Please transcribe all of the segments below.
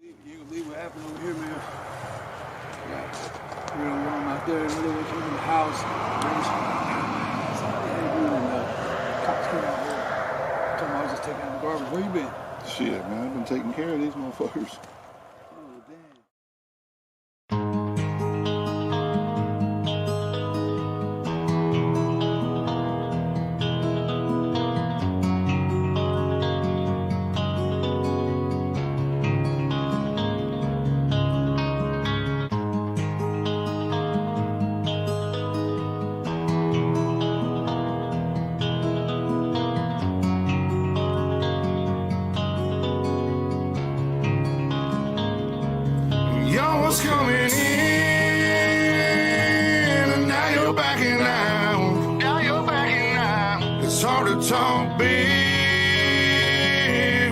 You can believe what happened over here, man. We're gonna run out there and they came in the house. Cops came out here. Told me I was just taking out the garbage. Where you been? Shit, man, I've been taking care of these motherfuckers. Oh, damn. Was coming in, and now you're backing out. Now you're backing out. It's hard to talk big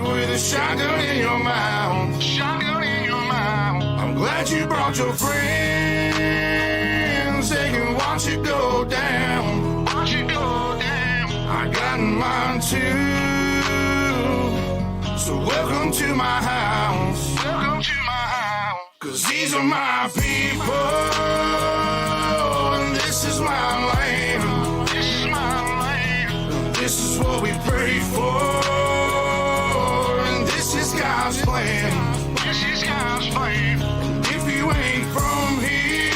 with a shotgun in your mouth. Shotgun in your mouth. I'm glad you brought your friends. They can watch it go down. Watch it go down. I got mine too. So welcome to my house. Welcome to my house. 'Cause these are my people, and this is my land. This is my land. And this is what we pray for, and this is God's plan. This is God's plan. And if you ain't from here,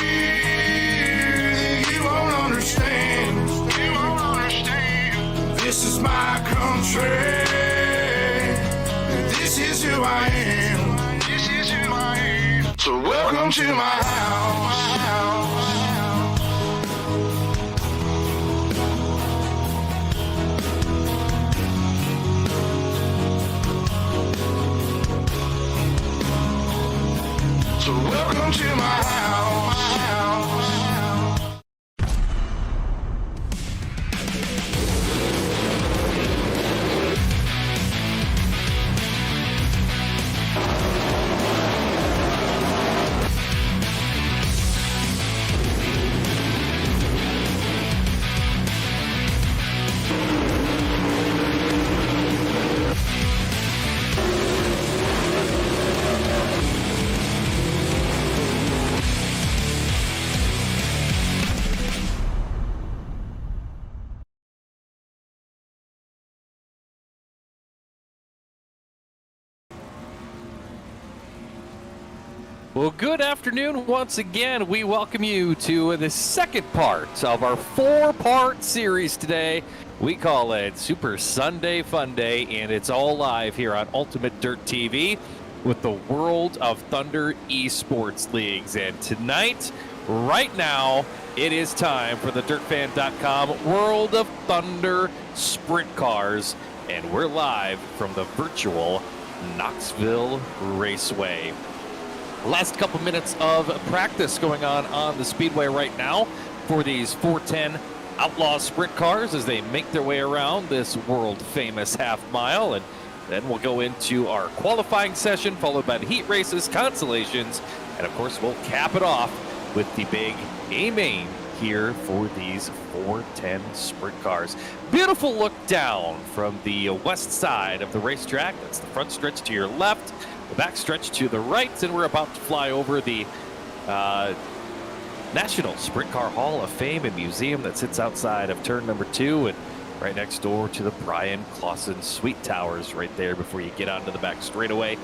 then you won't understand. You won't understand. This is my country, and this is who I am. This is who I am. So welcome to my house. So welcome to my house. Well, good afternoon once again. We welcome you to the second part of our four-part series today. We call it Super Sunday Fun Day, and it's all live here on UltimateDirtTV with the World of Thunder Esports Leagues. And tonight, right now, it is time for the DirtFan.com World of Thunder Sprint Cars, and we're live from the virtual Knoxville Raceway. Last couple minutes of practice going on the speedway right now for these 410 Outlaw Sprint Cars as they make their way around this world-famous half mile. And then we'll go into our qualifying session, followed by the heat races, consolations, and of course we'll cap it off with the big A-main here for these 410 Sprint Cars. Beautiful look down from the west side of the racetrack. That's the front stretch to your left, the back stretch to the right, and we're about to fly over the National Sprint Car Hall of Fame and Museum that sits outside of turn number 2 and right next door to the Brian Clausen Suite Towers right there before you get onto the back straightaway.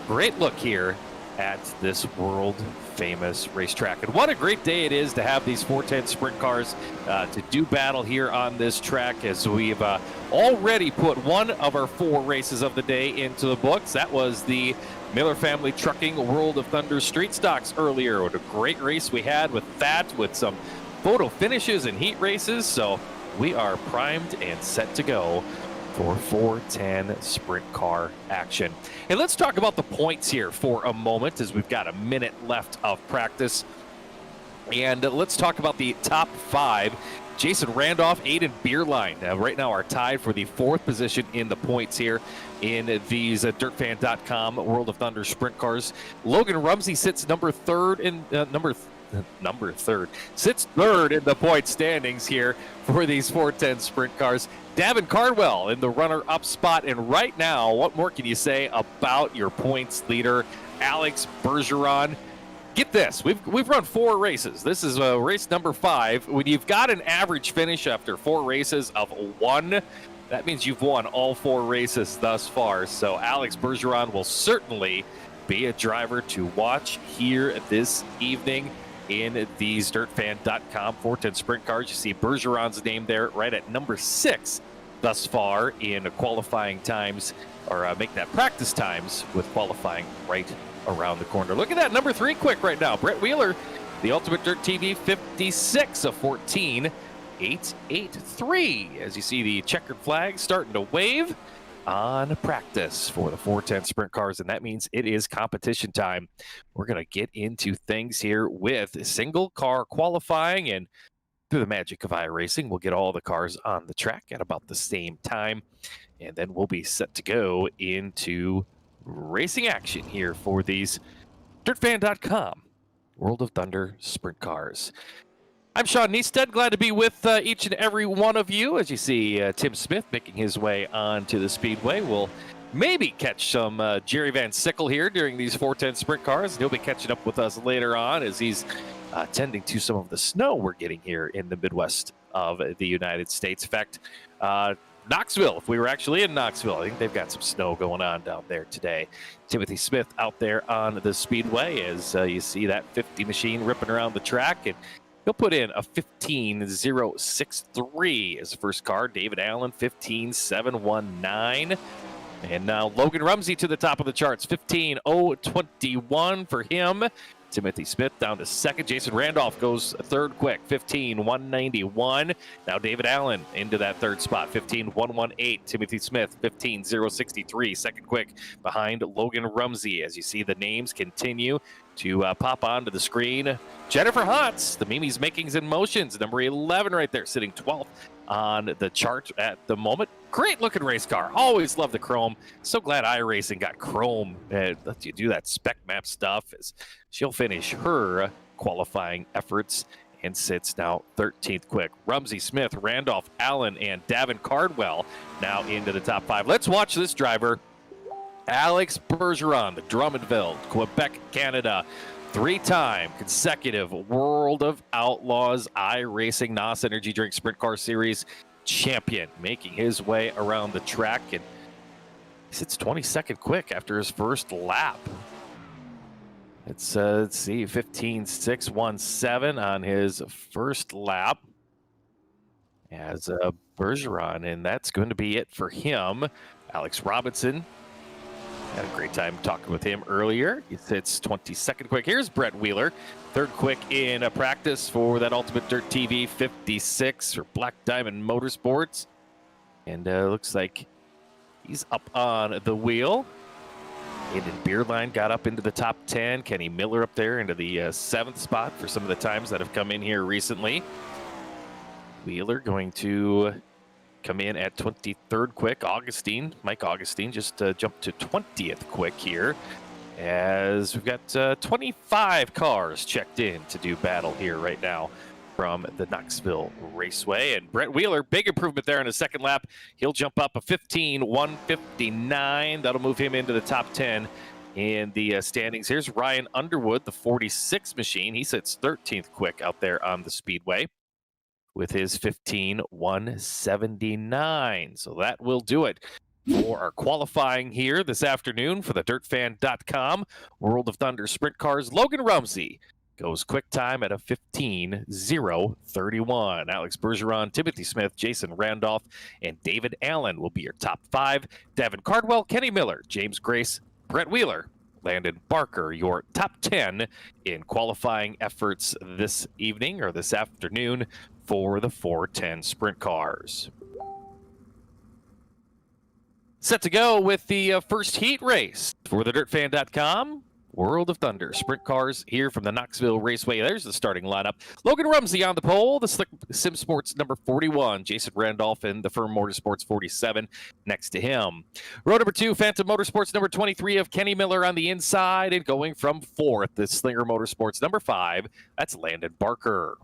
Great look here at this world-famous racetrack. And what a great day it is to have these 410 Sprint Cars to do battle here on this track, as we've already put one of our 4 races of the day into the books. That was the Miller Family Trucking World of Thunder Street Stocks earlier. What a great race we had with that, with some photo finishes and heat races. So we are primed and set to go for 410 Sprint Car action. And let's talk about the points here for a moment, as we've got a minute left of practice. And let's talk about the top 5. Jason Randolph, Aiden Beerline right now are tied for the 4th position in the points here in these DirtFan.com World of Thunder Sprint Cars. Logan Rumsey sits number 3rd in sits 3rd in the point standings here for these 410 Sprint Cars. Davin Cardwell in the runner-up spot. And right now, what more can you say about your points leader, Alex Bergeron. Get this, we've run 4 races. This is race number 5. When you've got an average finish after 4 races of 1, that means you've won all 4 races thus far. So Alex Bergeron will certainly be a driver to watch here this evening in these DirtFan.com 410 Sprint Cars. You see Bergeron's name there right at number 6 thus far in qualifying times, or make that practice times with qualifying right around the corner. Look at that, number 3 quick right now. Brett Wheeler, the Ultimate Dirt TV 56 of 14, 883. As you see the checkered flag starting to wave on practice for the 410 Sprint Cars, and that means it is competition time. We're going to get into things here with single car qualifying, and through the magic of iRacing, we'll get all the cars on the track at about the same time, and then we'll be set to go into racing action here for these DirtFan.com World of Thunder Sprint Cars. I'm Sean Neisted, glad to be with each and every one of you. As you see Tim Smith making his way onto the speedway. We'll maybe catch some Jerry Van Sickle here during these 410 Sprint Cars. He'll be catching up with us later on as he's tending to some of the snow we're getting here in the Midwest of the United States. In fact, Knoxville, if we were actually in Knoxville, I think they've got some snow going on down there today. Timothy Smith out there on the speedway as you see that 50 machine ripping around the track, and he'll put in a 15.063 as the first car. David Allen, 15.719. And now Logan Rumsey to the top of the charts, 15.021 for him. Timothy Smith down to second. Jason Randolph goes third quick, 15.191. Now David Allen into that third spot, 15.118. Timothy Smith, 15.063. Second quick behind Logan Rumsey. As you see the names continue to pop onto the screen. Jennifer Hotz, the Mimi's Makings and Motions, number 11 right there, sitting 12th on the chart at the moment. Great looking race car. Always love the chrome. So glad iRacing got chrome and lets you do that spec map stuff as she'll finish her qualifying efforts and sits now 13th quick. Rumsey, Smith, Randolph, Allen, and Davin Cardwell now into the top 5. Let's watch this driver, Alex Bergeron, the Drummondville, Quebec, Canada. 3-time consecutive World of Outlaws iRacing NOS Energy Drink Sprint Car Series champion, making his way around the track, and he sits 22nd quick after his first lap. It's let's see, 15.617 on his first lap as Bergeron, and that's going to be it for him. Alex Robinson, had a great time talking with him earlier. He sits 22nd quick. Here's Brett Wheeler, third quick in a practice for that Ultimate Dirt TV 56 for Black Diamond Motorsports. And looks like he's up on the wheel. Aiden Beerline got up into the top 10. Kenny Miller up there into the 7th spot for some of the times that have come in here recently. Wheeler going to come in at 23rd quick. Mike Augustine just jumped to 20th quick here as we've got 25 cars checked in to do battle here right now from the Knoxville Raceway. And Brett Wheeler, big improvement there in his second lap. He'll jump up a 15.159. That'll move him into the top 10 in the standings. Here's Ryan Underwood, the 46 machine. He sits 13th quick out there on the speedway with his 15.179. So that will do it for our qualifying here this afternoon for the DirtFan.com World of Thunder Sprint Cars. Logan Rumsey goes quick time at a 15.031. Alex Bergeron, Timothy Smith, Jason Randolph, and David Allen will be your top 5. Davin Cardwell, Kenny Miller, James Grace, Brett Wheeler, Landon Barker, your top 10 in qualifying efforts this evening or this afternoon for the 410 Sprint Cars. Set to go with the first heat race for the DirtFan.com World of Thunder Sprint Cars here from the Knoxville Raceway. There's the starting lineup. Logan Rumsey on the pole, the Slick Sim Sports number 41. Jason Randolph and the Firm Motorsports 47 next to him. Row number 2, Phantom Motorsports number 23 of Kenny Miller on the inside, and going from 4th, the Slinger Motorsports number 5. That's Landon Barker.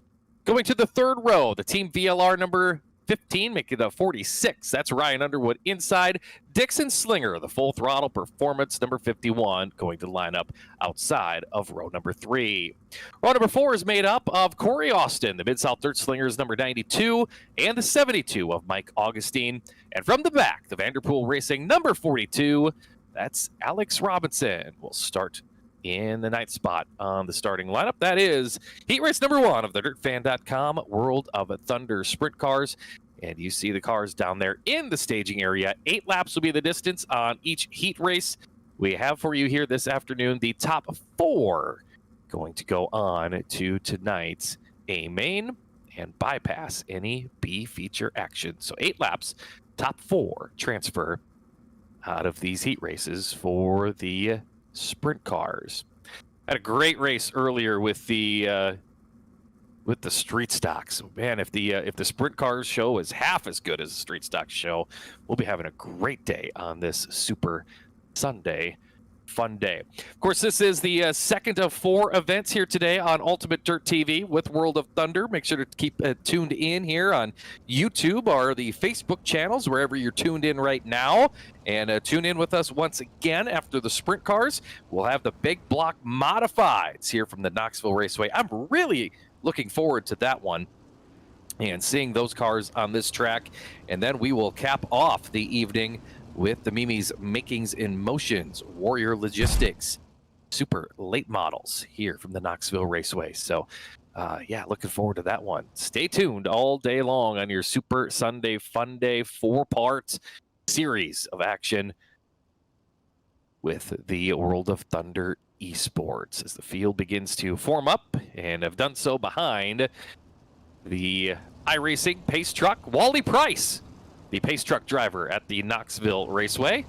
Going to the third row, the Team VLR number 15, making it 46. That's Ryan Underwood inside. Dixon Slinger, the full throttle performance, number 51, going to line up outside of row number 3. Row number 4 is made up of Corey Austin, the Mid-South Dirt Slingers, number 92, and the 72 of Mike Augustine. And from the back, the Vanderpool Racing, number 42, that's Alex Robinson. We'll start in the 9th spot on the starting lineup. That is heat race number 1 of the DirtFan.com World of Thunder Sprint Cars. And you see the cars down there in the staging area. 8 laps will be the distance on each heat race. We have for you here this afternoon the top 4 going to go on to tonight's A main and bypass any B feature action. So 8 laps, top 4 transfer out of these heat races for the sprint cars. Had a great race earlier with the street stocks. Man, if the sprint cars show is half as good as the street stock show, we'll be having a great day on this Super Sunday fun day. Of course, this is the second of 4 events here today on Ultimate Dirt TV with World of Thunder. Make sure to keep tuned in here on YouTube or the Facebook channels, wherever you're tuned in right now. And tune in with us once again after the sprint cars. We'll have the big block modifieds here from the Knoxville Raceway. I'm really looking forward to that one and seeing those cars on this track. And then we will cap off the evening with the Mimi's Makings in Motions, Warrior Logistics, super late models here from the Knoxville Raceway. So, yeah, looking forward to that one. Stay tuned all day long on your Super Sunday Fun Day 4-part series of action with the World of Thunder esports as the field begins to form up and have done so behind the iRacing pace truck, Wally Price, the pace truck driver at the Knoxville Raceway.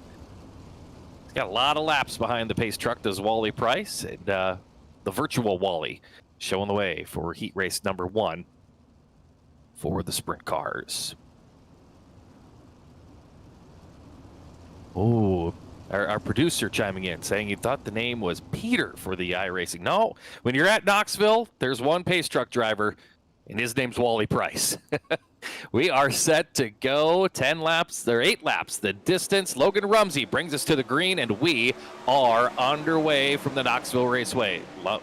He's got a lot of laps behind the pace truck, does Wally Price, and the virtual Wally showing the way for heat race number 1 for the sprint cars. Oh, our producer chiming in saying he thought the name was Peter for the iRacing. No, when you're at Knoxville, there's one pace truck driver, and his name's Wally Price. We are set to go 10 laps, or 8 laps, the distance. Logan Rumsey brings us to the green, and we are underway from the Knoxville Raceway.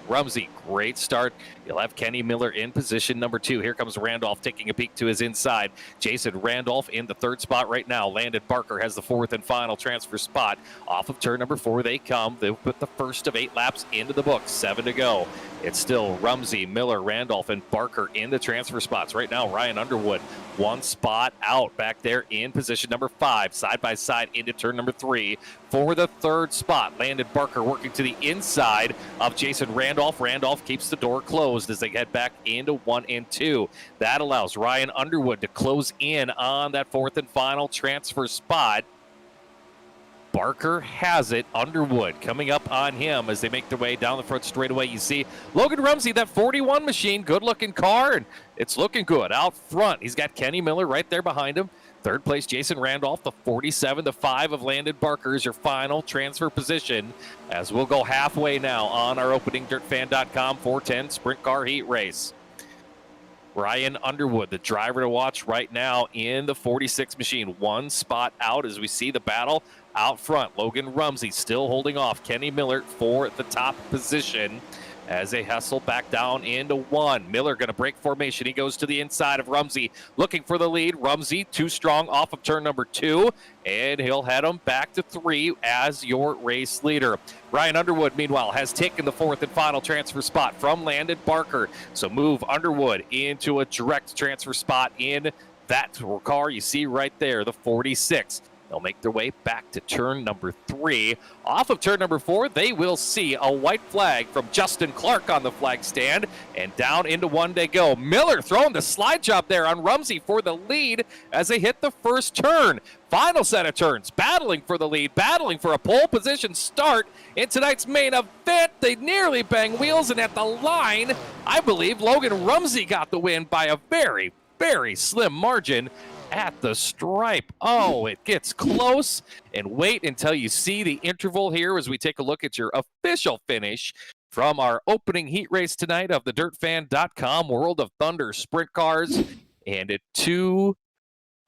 Rumsey, great start. You'll have Kenny Miller in position number 2. Here comes Randolph taking a peek to his inside. Jason Randolph in the 3rd spot right now. Landon Barker has the 4th and final transfer spot. Off of turn number 4 they come. They'll put the first of 8 laps into the books. 7 to go. It's still Rumsey, Miller, Randolph, and Barker in the transfer spots. Right now, Ryan Underwood, 1 spot out back there in position number 5, side by side into turn number 3 for the 3rd spot. Landon Barker working to the inside of Jason Randolph. Randolph keeps the door closed as they head back into 1 and 2. That allows Ryan Underwood to close in on that 4th and final transfer spot. Barker has it. Underwood coming up on him as they make their way down the front straightaway. You see Logan Rumsey, that 41 machine, good-looking car, and it's looking good out front. He's got Kenny Miller right there behind him. 3rd place, Jason Randolph, the 47, the 5 of Landon Barker is your final transfer position as we'll go halfway now on our opening DirtFan.com 410 sprint car heat race. Ryan Underwood, the driver to watch right now in the 46 machine. 1 spot out as we see the battle out front. Logan Rumsey still holding off Kenny Miller for the top position as they hustle back down into 1. Miller going to break formation. He goes to the inside of Rumsey, looking for the lead. Rumsey too strong off of turn number 2, and he'll head him back to 3 as your race leader. Ryan Underwood, meanwhile, has taken the 4th and final transfer spot from Landon Barker. So move Underwood into a direct transfer spot in that car you see right there, the 46. They'll make their way back to turn number 3. Off of turn number 4, they will see a white flag from Justin Clark on the flag stand, and down into 1 they go. Miller throwing the slide job there on Rumsey for the lead as they hit the first turn. Final set of turns, battling for the lead, battling for a pole position start in tonight's main event. They nearly bang wheels, and at the line, I believe Logan Rumsey got the win by a very, very slim margin at the stripe. Oh, it gets close, and wait until you see the interval here as we take a look at your official finish from our opening heat race tonight of the DirtFan.com World of Thunder Sprint Cars. And at 2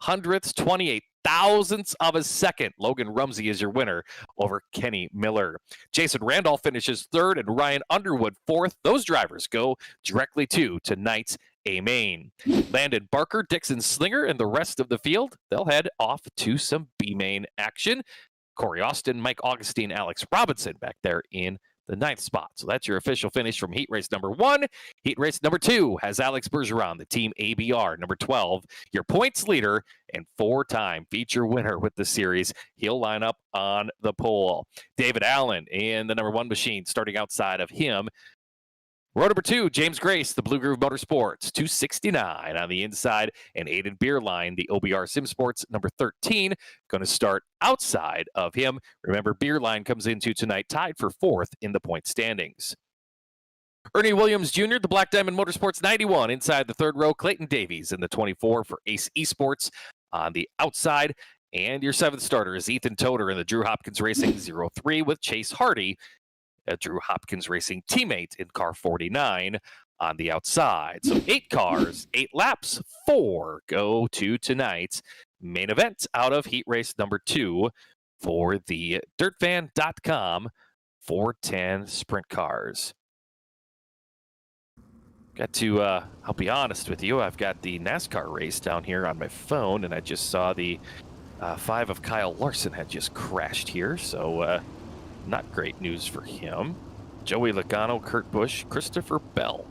hundredths, 28 thousandths of a second. Logan Rumsey is your winner over Kenny Miller. Jason Randolph finishes third and Ryan Underwood fourth. Those drivers go directly to tonight's A main. Landon Barker, Dixon Slinger, and the rest of the field, they'll head off to some B main action. Corey Austin, Mike Augustine, Alex Robinson back there in the 9th spot. So that's your official finish from heat race number 1. Heat race number 2 has Alex Bergeron, the team ABR, number 12, your points leader and 4-time feature winner with the series. He'll line up on the pole. David Allen in the number 1 machine, starting outside of him. Row number 2, James Grace, the Blue Groove Motorsports, 269 on the inside, and Aiden Beerline, the OBR Sim Sports, number 13, going to start outside of him. Remember, Beerline comes into tonight tied for 4th in the point standings. Ernie Williams Jr., the Black Diamond Motorsports, 91 inside the 3rd row. Clayton Davies in the 24 for Ace Esports on the outside. And your 7th starter is Ethan Toder in the Drew Hopkins Racing 03 with Chase Hardy, a Drew Hopkins Racing teammate in car 49 on the outside. So 8 cars, 8 laps, 4 go to tonight's main event out of heat race number 2 for the DirtFan.com 410 Sprint Cars. Got to, I'll be honest with you, I've got the NASCAR race down here on my phone, and I just saw the 5 of Kyle Larson had just crashed here, so not great news for him. Joey Logano, Kurt Busch, Christopher Bell,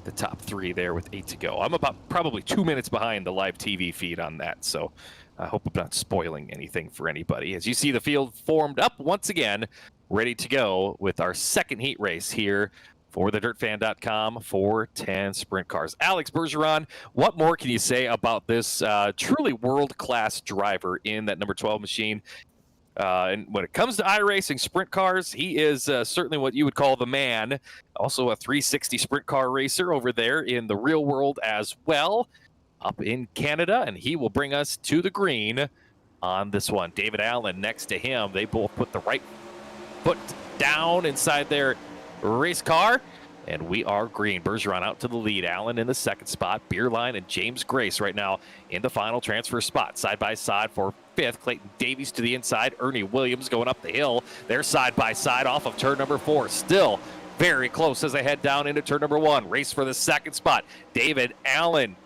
the top 3 there with 8 to go. I'm about probably 2 minutes behind the live TV feed on that, so I hope I'm not spoiling anything for anybody. As you see the field formed up once again, ready to go with our second heat race here for the DirtFan.com 410 Sprint Cars. Alex Bergeron, what more can you say about this truly world-class driver in that number 12 machine? And when it comes to iRacing Sprint Cars, he is certainly what you would call the man. Also a 360 Sprint Car racer over there in the real world as well, up in Canada. And he will bring us to the green on this one. David Allen next to him. They both put the right foot down inside their race car. And we are green. Bergeron out to the lead. Allen in the 2nd spot. Beerline and James Grace right now in the final transfer spot. Side by side for 5th. Clayton Davies to the inside. Ernie Williams going up the hill. They're side by side off of turn number 4. Still very close as they head down into turn number 1. Race for the 2nd spot. David Allen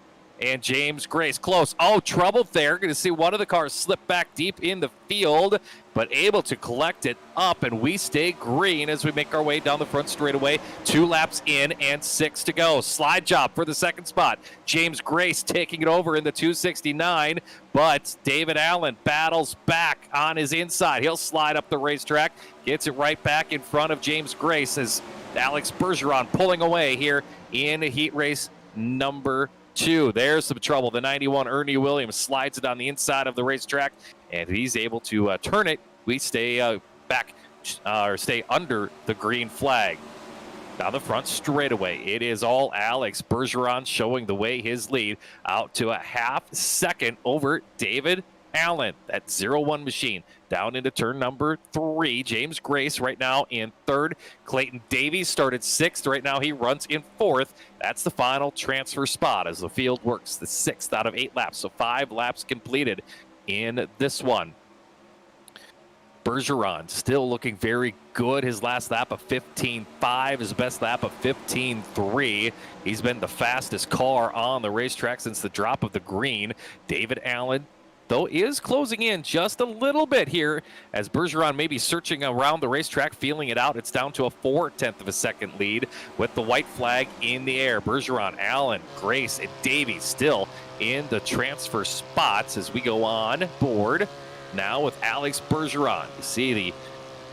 and James Grace close. Oh, trouble there. Going to see one of the cars slip back deep in the field, but able to collect it up, and we stay green as we make our way down the front straightaway. 2 laps in and 6 to go. Slide job for the 2nd spot. James Grace taking it over in the 269, but David Allen battles back on his inside. He'll slide up the racetrack, gets it right back in front of James Grace as Alex Bergeron pulling away here in heat race number 2. There's some trouble. The 91 Ernie Williams slides it on the inside of the racetrack, and he's able to turn it. We stay back or stay under the green flag. Down the front straightaway, it is all Alex Bergeron showing the way, his lead out to a half second over David Allen. That 0-1 machine down into turn number 3. James Grace right now in 3rd. Clayton Davies started 6th. Right now he runs in 4th. That's the final transfer spot as the field works the 6th out of 8 laps. So 5 laps completed in this one. Bergeron still looking very good. His last lap of 15.5, his best lap of 15.3. He's been the fastest car on the racetrack since the drop of the green. David Allen, though, is closing in just a little bit here as Bergeron may be searching around the racetrack, feeling it out. It's down to a 0.4 of a second lead with the white flag in the air. Bergeron, Allen, Grace, and Davies still in the transfer spots as we go on board now with Alex Bergeron. You see the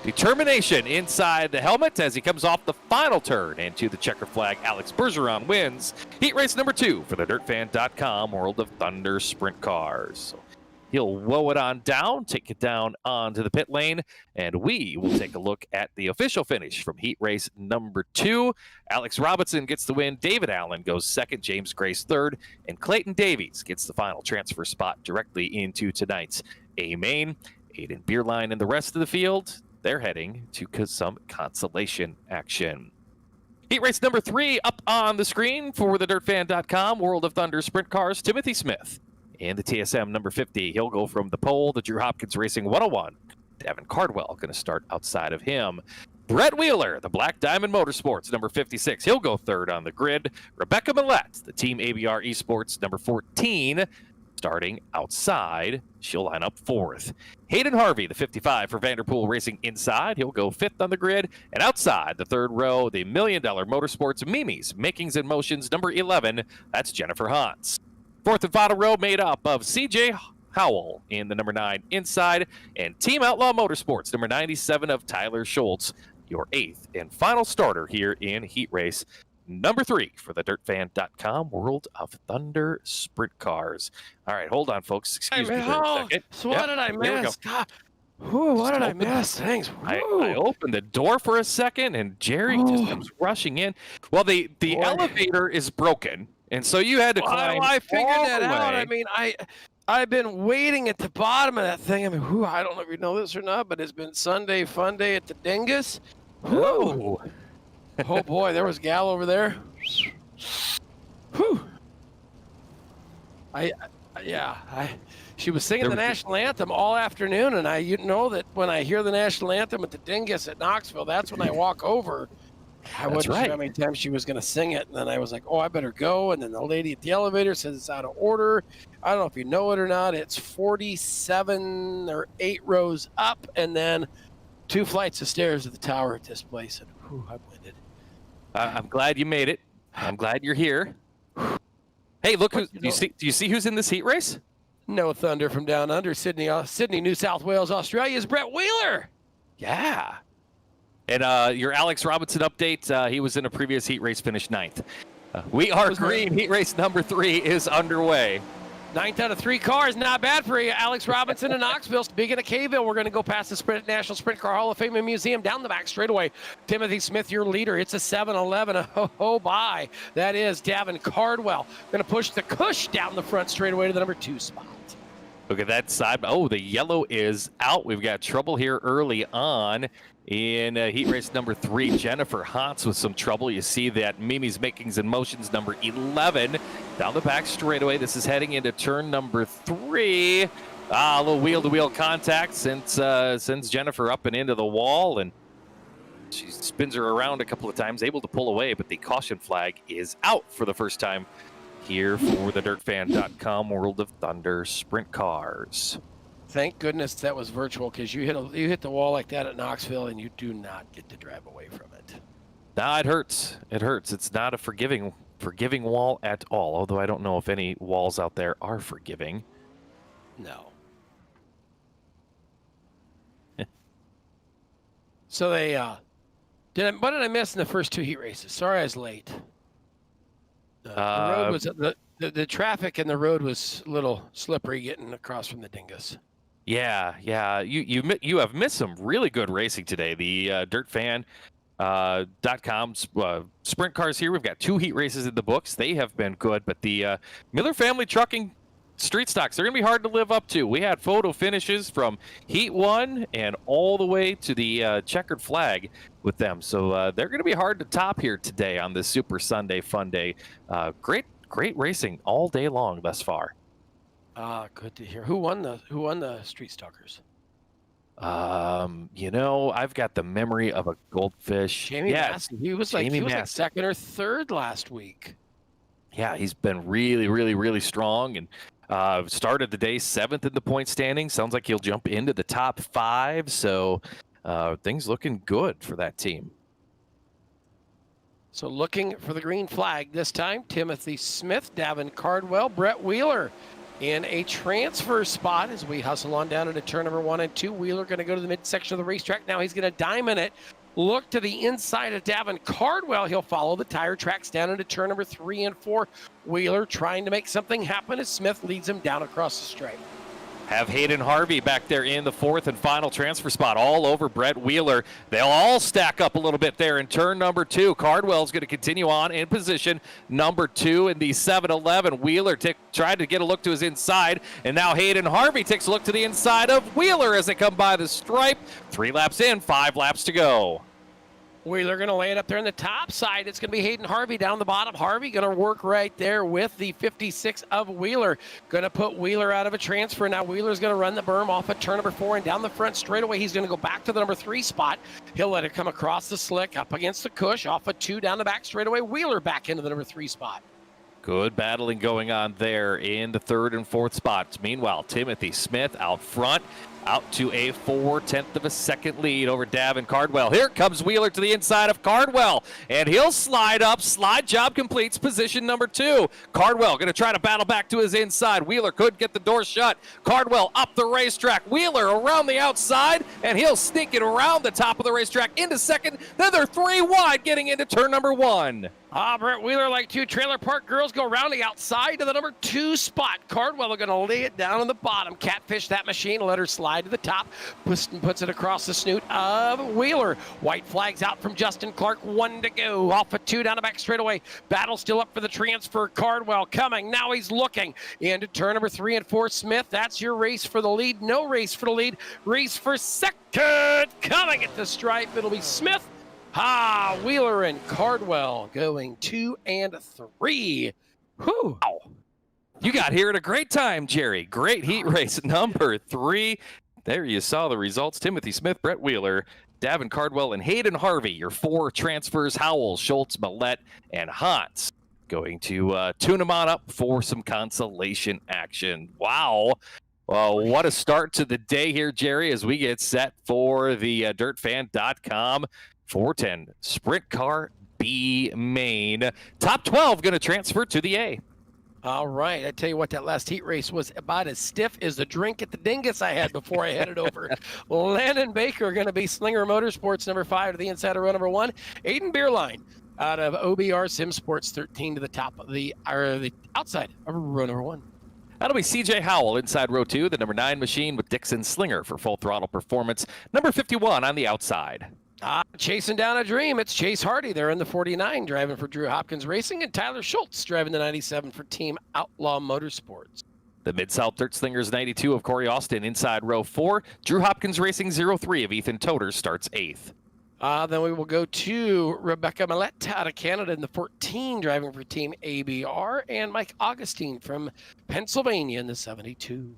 determination inside the helmet as he comes off the final turn into the checker flag. Alex Bergeron wins heat race number 2 for the DirtFan.com World of Thunder Sprint Cars. So he'll woe it on down, take it down onto the pit lane, and we will take a look at the official finish from heat race number 2. Alex Robinson gets the win. David Allen goes 2nd. James Grace 3rd. And Clayton Davies gets the final transfer spot directly into tonight's A main. Aiden Beerline and the rest of the field, they're heading to some consolation action. Heat race number 3 up on the screen for the DirtFan.com World of Thunder Sprint Cars. Timothy Smith And the TSM number 50, he'll go from the pole. The Drew Hopkins Racing 101. Devin Cardwell going to start outside of him. Brett Wheeler, the Black Diamond Motorsports, number 56. He'll go third on the grid. Rebecca Millette, the Team ABR Esports, number 14, starting outside. She'll line up fourth. Hayden Harvey, the 55 for Vanderpool Racing inside. He'll go fifth on the grid. And outside the third row, the $1 Million Motorsports Mimi's Makings and Motions, number 11. That's Jennifer Hans. Fourth and final row made up of CJ Howell in the number 9 inside, and Team Outlaw Motorsports, number 97 of Tyler Schultz, your eighth and final starter here in Heat Race number 3 for the DirtFan.com World of Thunder Sprint Cars. All right, hold on, folks. Excuse me for a second. So what did I miss? God. Whew, what did I miss? Thanks. I opened the door for a second, and Jerry just comes rushing in. Well, the elevator is broken, and so you had to climb. I figured that out. way. I mean, I've been waiting at the bottom of that thing. I mean, I don't know if you know this or not, but it's been Sunday fun day at the Dingus. Whoa. Oh boy, there was a gal over there. Whew. She was singing the national anthem all afternoon, and you know that when I hear the national anthem at the Dingus at Knoxville, that's when I walk over. I wasn't sure how many times she was going to sing it, and then I was like, oh, I better go. And then the lady at the elevator says it's out of order. I don't know if you know it or not. It's 47 or 8 rows up, and then 2 flights of stairs to the tower at this place. And I'm winded. I'm glad you made it. I'm glad you're here. Hey, look, do you see who's in this heat race? No Thunder from down under, Sydney, New South Wales, Australia is Brett Wheeler. Yeah. And your Alex Robinson update, he was in a previous heat race, finished 9th. We are green. Heat race number 3 is underway. 9th out of 3 cars, not bad for you. Alex Robinson in Knoxville. Speaking of K-ville, we're going to go past the National Sprint Car Hall of Fame and Museum down the back straightaway. Timothy Smith, your leader. It's a 7-11. Bye. That is Davin Cardwell. Going to push the Cush down the front straightaway to the number 2 spot. Look at that side. Oh, the yellow is out. We've got trouble here early on in heat race number 3. Jennifer Hans with some trouble. You see that Mimi's Makings and Motions number 11 down the back straightaway. This is heading into turn number 3. A little wheel-to-wheel contact sends Jennifer up and into the wall, and she spins her around a couple of times, able to pull away, but the caution flag is out for the first time here for the DirtFan.com World of Thunder Sprint Cars. Thank goodness that was virtual, because you hit the wall like that at Knoxville, and you do not get to drive away from it. Nah, it hurts. It hurts. It's not a forgiving wall at all, although I don't know if any walls out there are forgiving. No. So they what did I miss in the first 2 heat races? Sorry I was late. The road was the traffic and the road was a little slippery getting across from the Dingus. Yeah. You have missed some really good racing today. The DirtFan.com Sprint Cars here. We've got 2 heat races in the books. They have been good, but the Miller Family Trucking Street Stocks, they're going to be hard to live up to. We had photo finishes from Heat 1 and all the way to the checkered flag with them. So they're going to be hard to top here today on this Super Sunday Fun Day. Great racing all day long thus far. Good to hear. Who won the Street Stalkers? I've got the memory of a goldfish. Jamie Massey. He was like 2nd or 3rd last week. Yeah, he's been really, really, really strong, and started the day 7th in the point standing. Sounds like he'll jump into the top 5. So things looking good for that team. So looking for the green flag this time, Timothy Smith, Davin Cardwell, Brett Wheeler in a transfer spot as we hustle on down into turn number 1 and 2. Wheeler going to go to the midsection of the racetrack. Now he's going to diamond it. Look to the inside of Davin Cardwell. He'll follow the tire tracks down into turn number 3 and 4. Wheeler trying to make something happen as Smith leads him down across the stripe. Have Hayden Harvey back there in the 4th and final transfer spot all over Brett Wheeler. They'll all stack up a little bit there in turn number 2. Cardwell's going to continue on in position number 2 in the 7-11. Wheeler tried to get a look to his inside, and now Hayden Harvey takes a look to the inside of Wheeler as they come by the stripe. 3 laps in, 5 laps to go. Wheeler going to lay it up there on the top side. It's going to be Hayden Harvey down the bottom. Harvey going to work right there with the 56 of Wheeler. Going to put Wheeler out of a transfer. Now Wheeler's going to run the berm off of turn number 4 and down the front straightaway. He's going to go back to the number 3 spot. He'll let it come across the slick, up against the cush, off of 2 down the back straightaway. Wheeler back into the number 3 spot. Good battling going on there in the 3rd and 4th spots. Meanwhile, Timothy Smith out front, out to a 4/10 of a second lead over Davin Cardwell. Here comes Wheeler to the inside of Cardwell, and he'll slide up. Slide job completes position number 2. Cardwell going to try to battle back to his inside. Wheeler could get the door shut. Cardwell up the racetrack. Wheeler around the outside, and he'll sneak it around the top of the racetrack into second. Then they're 3 wide getting into turn number 1. Brett Wheeler, like 2 trailer park girls, go around the outside to the number 2 spot. Cardwell are going to lay it down on the bottom. Catfish that machine, let her slide to the top. Puts it across the snoot of Wheeler. White flags out from Justin Clark. 1 to go. Off of 2 down the back straightaway. Battle still up for the transfer. Cardwell coming. Now he's looking into turn number 3 and 4. Smith, that's your race for the lead. No race for the lead. Race for second. Coming at the stripe. It'll be Smith. Wheeler and Cardwell going 2 and 3. Whew. Wow. You got here at a great time, Jerry. Great heat race number 3. There you saw the results. Timothy Smith, Brett Wheeler, Davin Cardwell, and Hayden Harvey. Your 4 transfers, Howell, Schultz, Millette, and Hans. Going to tune them on up for some consolation action. Wow. Well, what a start to the day here, Jerry, as we get set for the DirtFan.com 410 Sprint Car B main. Top 12 going to transfer to the A. All right. I tell you what, that last heat race was about as stiff as the drink at the Dingus I had before I headed over. Landon Baker going to be Slinger Motorsports number 5 to the inside of row number 1. Aiden Beerline out of OBR Sim Sports 13 to the top of the outside of row number 1. That'll be CJ Howell inside row 2, the number 9 machine with Dixon Slinger for full throttle performance. Number 51 on the outside. Chasing down a dream, it's Chase Hardy there in the 49 driving for Drew Hopkins Racing, and Tyler Schultz driving the 97 for Team Outlaw Motorsports. The Mid-South Dirt Slingers 92 of Corey Austin inside row 4. Drew Hopkins Racing 03 of Ethan Toter starts 8th. Then we will go to Rebecca Millette out of Canada in the 14 driving for Team ABR, and Mike Augustine from Pennsylvania in the 72.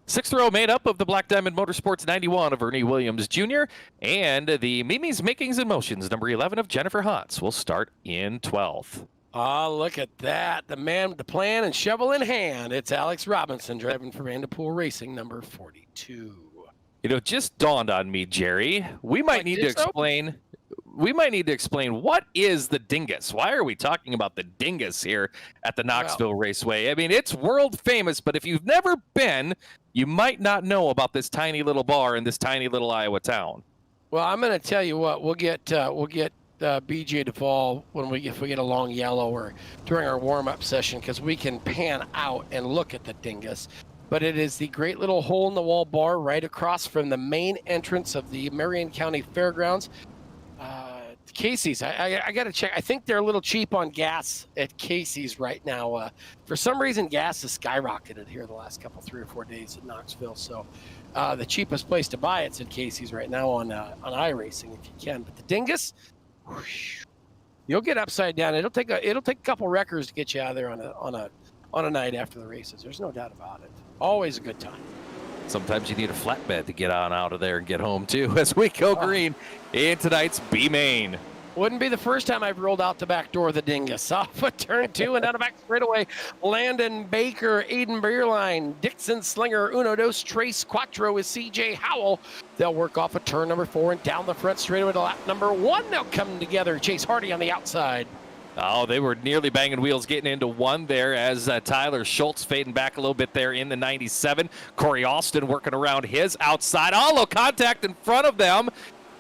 6th row made up of the Black Diamond Motorsports 91 of Ernie Williams Jr. and the Mimi's Makings and Motions number 11 of Jennifer Hans will start in 12th. Look at that. The man with the plan and shovel in hand. It's Alex Robinson driving for Vanderpool Racing number 42. You know, it just dawned on me, Jerry. We might need to explain what is the Dingus. Why are we talking about the Dingus here at the Knoxville Raceway? I mean, it's world famous, but if you've never been, you might not know about this tiny little bar in this tiny little Iowa town. Well, I'm going to tell you what. We'll get BJ Duvall if we get a long yellow or during our warm-up session, because we can pan out and look at the Dingus. But it is the great little hole-in-the-wall bar right across from the main entrance of the Marion County Fairgrounds. Casey's, I got to check. I think they're a little cheap on gas at Casey's right now. For some reason, gas has skyrocketed here the last 3 or 4 days in Knoxville. So the cheapest place to buy it's at Casey's right now on iRacing if you can. But the Dingus, whoosh, you'll get upside down. It'll take a couple wreckers to get you out of there on a night after the races. There's no doubt about it. Always a good time. Sometimes you need a flatbed to get on out of there and get home, too, as we go green in tonight's B-Main. Wouldn't be the first time I've rolled out the back door of the Dingus. Off of turn 2 and down the back straightaway. Landon Baker, Aiden Beerline, Dixon Slinger, Uno Dos, Trace Quattro with CJ Howell. They'll work off of turn number 4 and down the front straightaway to lap number 1. They'll come together. Chase Hardy on the outside. Oh, they were nearly banging wheels getting into 1 there as Tyler Schultz fading back a little bit there in the 97. Corey Austin working around his outside. Oh, low contact in front of them.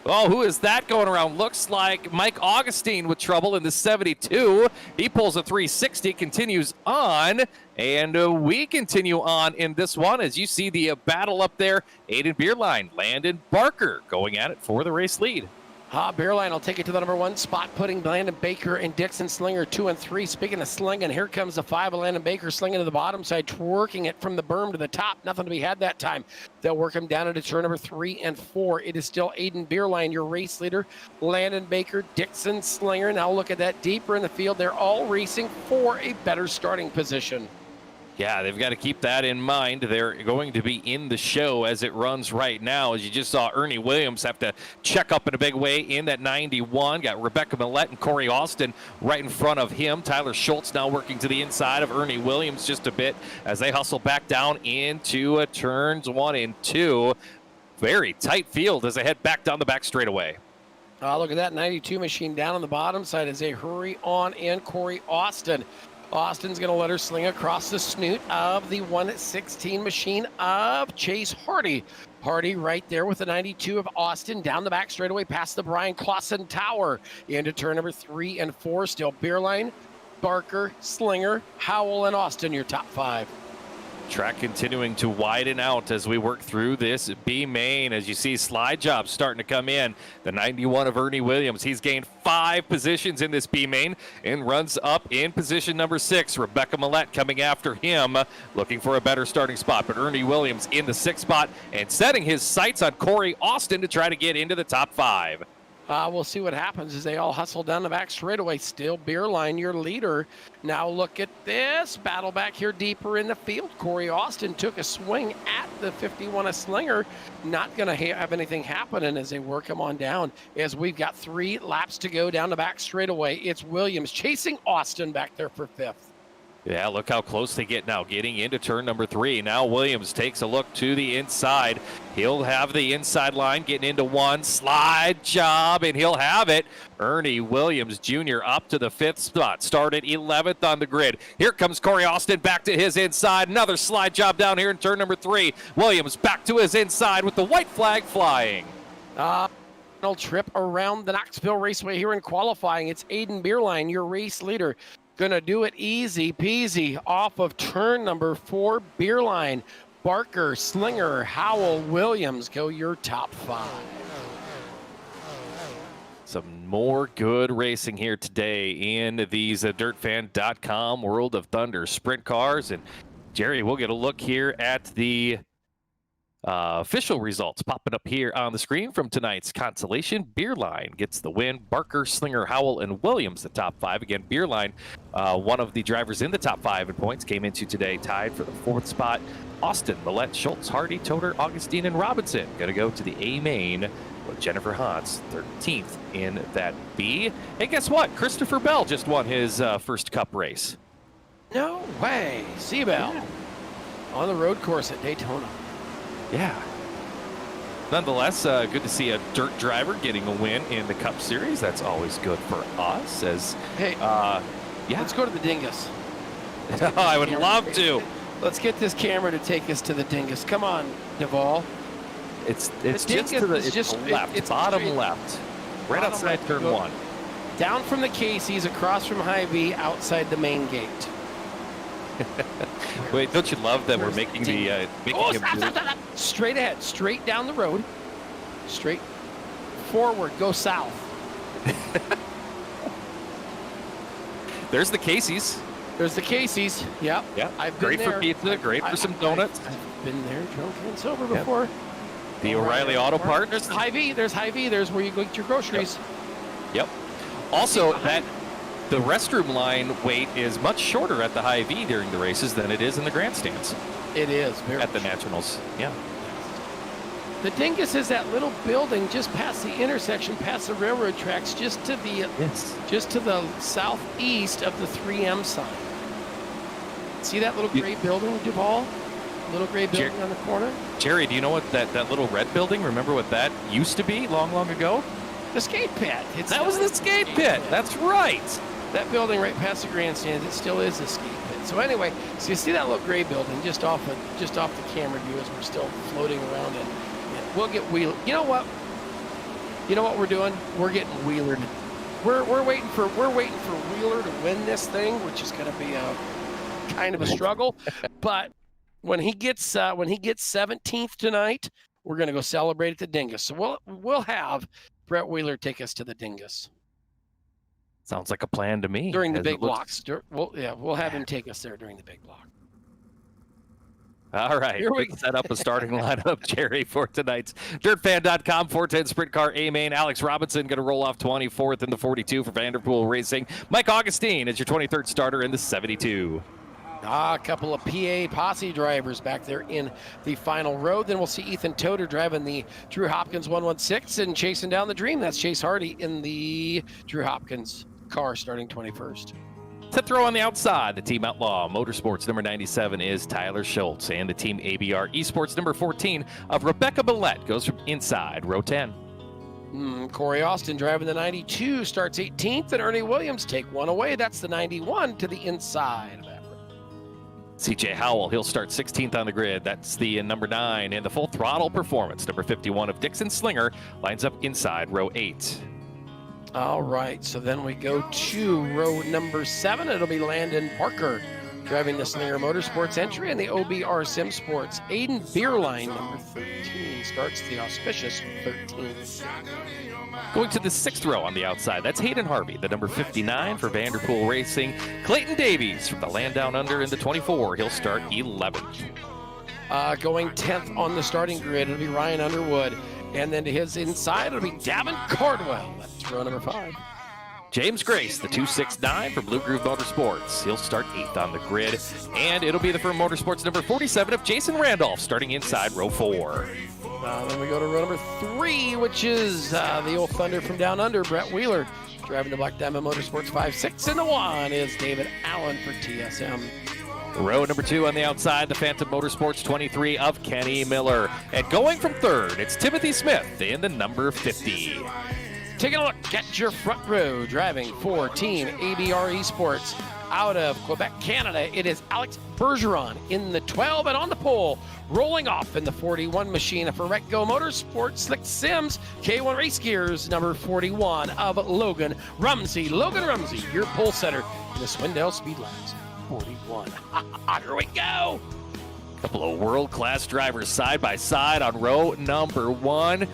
Oh, who is that going around? Looks like Mike Augustine with trouble in the 72. He pulls a 360, continues on, and we continue on in this one as you see the battle up there. Aiden Beerline, Landon Barker going at it for the race lead. Beerline will take it to the number 1 spot, putting Landon Baker and Dixon Slinger 2 and 3. Speaking of slinging, here comes the 5 of Landon Baker slinging to the bottom side, twerking it from the berm to the top. Nothing to be had that time. They'll work him down into turn number 3 and 4. It is still Aiden Beerline, your race leader. Landon Baker, Dixon Slinger. Now look at that deeper in the field. They're all racing for a better starting position. Yeah, they've got to keep that in mind. They're going to be in the show as it runs right now. As you just saw, Ernie Williams have to check up in a big way in that 91. Got Rebecca Millette and Corey Austin right in front of him. Tyler Schultz now working to the inside of Ernie Williams just a bit as they hustle back down into turns 1 and 2. Very tight field as they head back down the back straightaway. Look at that 92 machine down on the bottom side as they hurry on in. Corey Austin. Austin's going to let her sling across the snoot of the 116 machine of Chase Hardy. Hardy right there with the 92 of Austin down the back straightaway past the Brian Clausen Tower into turn number 3 and 4. Still Beerline, Barker, Slinger, Howell, and Austin, your top 5. Track continuing to widen out as we work through this B main. As you see, slide jobs starting to come in. The 91 of Ernie Williams, he's gained 5 positions in this B main and runs up in position number 6. Rebecca Millette coming after him, looking for a better starting spot. But Ernie Williams in the 6th spot and setting his sights on Corey Austin to try to get into the top 5. We'll see what happens as they all hustle down the back straightaway. Still Beerline, your leader. Now look at this battle back here deeper in the field. Corey Austin took a swing at the 51 of Slinger. Not going to have anything happening as they work him on down. As we've got 3 laps to go down the back straightaway. It's Williams chasing Austin back there for 5th. Yeah, look how close they get now, getting into turn number 3. Now Williams takes a look to the inside. He'll have the inside line, getting into 1. Slide job, and he'll have it. Ernie Williams Jr. up to the 5th spot. Started 11th on the grid. Here comes Corey Austin back to his inside. Another slide job down here in turn number 3. Williams back to his inside with the white flag flying. Trip around the Knoxville Raceway here in qualifying. It's Aiden Beerline, your race leader. Gonna do it easy peasy off of turn number 4. Beerline, Barker, Slinger, Howell, Williams go your top 5. Some more good racing here today in these DirtFan.com World of Thunder Sprint Cars. And Jerry, we'll get a look here at the official results popping up here on the screen from tonight's consolation. Beerline gets the win. Barker, Slinger, Howell, and Williams the top 5. Again, Beerline, one of the drivers in the top 5 in points, came into today tied for the 4th spot. Austin, Millette, Schultz, Hardy, Toter, Augustine, and Robinson going to go to the A main with Jennifer Hans 13th in that B. Hey, guess what? Christopher Bell just won his first Cup race. No way. Seabell on the road course at Daytona. Yeah. Nonetheless, good to see a dirt driver getting a win in the Cup Series. That's always good for us. As hey, yeah, let's go to the Dingus. I would love to. Let's get this camera to take us to the Dingus. Come on, Duvall. It's just to the left, it's bottom straight, left, right outside turn 1. Down from the Casey's, across from Hy-Vee, outside the main gate. Wait, don't you love that we're making the stop. Straight ahead, straight down the road, straight forward, go south. There's the Casey's. There's the Casey's. Yep. Yeah. I've been great there. for pizza. Great for some donuts. I've been there, drunk and sober before. The O'Reilly Auto Parts. There's Hy-Vee. There's Hy-Vee. There's where you go get your groceries. Yep. Also, the restroom line wait is much shorter at the Hy-Vee during the races than it is in the grandstands. It is. Very at the Nationals. Yeah. The Dingus is that little building just past the intersection, past the railroad tracks, just to the southeast of the 3M sign. See that little gray building, Duvall? Little gray building on the corner? Jerry, do you know what that little red building, remember what that used to be long, long ago? The skate pit. That was the skate pit. That's right. That building right past the grandstands, it still is the skate pit. So anyway, so you see that little gray building just off the camera view as we're still floating around it. We'll get wheeled. You know what we're doing? We're getting wheelered. We're waiting for Wheeler to win this thing, which is going to be a kind of a struggle. But when he gets 17th tonight, we're going to go celebrate at the Dingus. So we'll have Brett Wheeler take us to the dingus. Sounds like a plan to me. During the big blocks. We'll have him take us there during the big block. All right, we set up a starting lineup, Jerry, for tonight's DirtFan.com 410 Sprint Car A main. Alex Robinson going to roll off 24th in the 42 for Vanderpool Racing. Mike Augustine is your 23rd starter in the 72. A couple of PA posse drivers back there in the final row. Then we'll see Ethan Toder driving the Drew Hopkins 116 and chasing down the Dream. That's Chase Hardy in the Drew Hopkins car starting 21st. To throw on the outside, the Team Outlaw Motorsports number 97 is Tyler Schultz, and the Team ABR Esports number 14 of Rebecca Billette goes from inside row 10. Corey Austin driving the 92 starts 18th, and Ernie Williams take one away. That's the 91 to the inside of that row. CJ Howell, he'll start 16th on the grid. That's the number 9, and the Full Throttle Performance number 51 of Dixon Slinger lines up inside row 8. All right, so then we go to row number 7. It'll be Landon Parker driving the Slinger Motorsports entry, and the OBR Sim Sports Aiden Beerline, number 13, starts the auspicious 13th. Going to the 6th row on the outside, that's Hayden Harvey, the number 59 for Vanderpool Racing. Clayton Davies from the Land Down Under in the 24, he'll start 11th. Going 10th on the starting grid, it'll be Ryan Underwood. And then to his inside, it'll be Davin Cardwell. That's row number 5. James Grace, the 269 for Blue Groove Motorsports. He'll start 8th on the grid. And it'll be the Firm Motorsports number 47 of Jason Randolph, starting inside row 4. Then we go to row number 3, which is the old Thunder from Down Under, Brett Wheeler, driving the Black Diamond Motorsports 5-6. And the 1 is David Allen for TSM. Row number 2 on the outside, the Phantom Motorsports 23 of Kenny Miller. And going from 3rd, it's Timothy Smith in the number 50. Taking a look at your front row, driving for Team ABR Esports out of Quebec, Canada. It is Alex Bergeron in the 12, and on the pole, rolling off in the 41 machine for Recco Motorsports Slick Sims K1 Race Gears, number 41 of Logan Rumsey. Logan Rumsey, your pole setter in the Swindell Speedlines 41. Here we go. Couple of world-class drivers side by side on row number 1.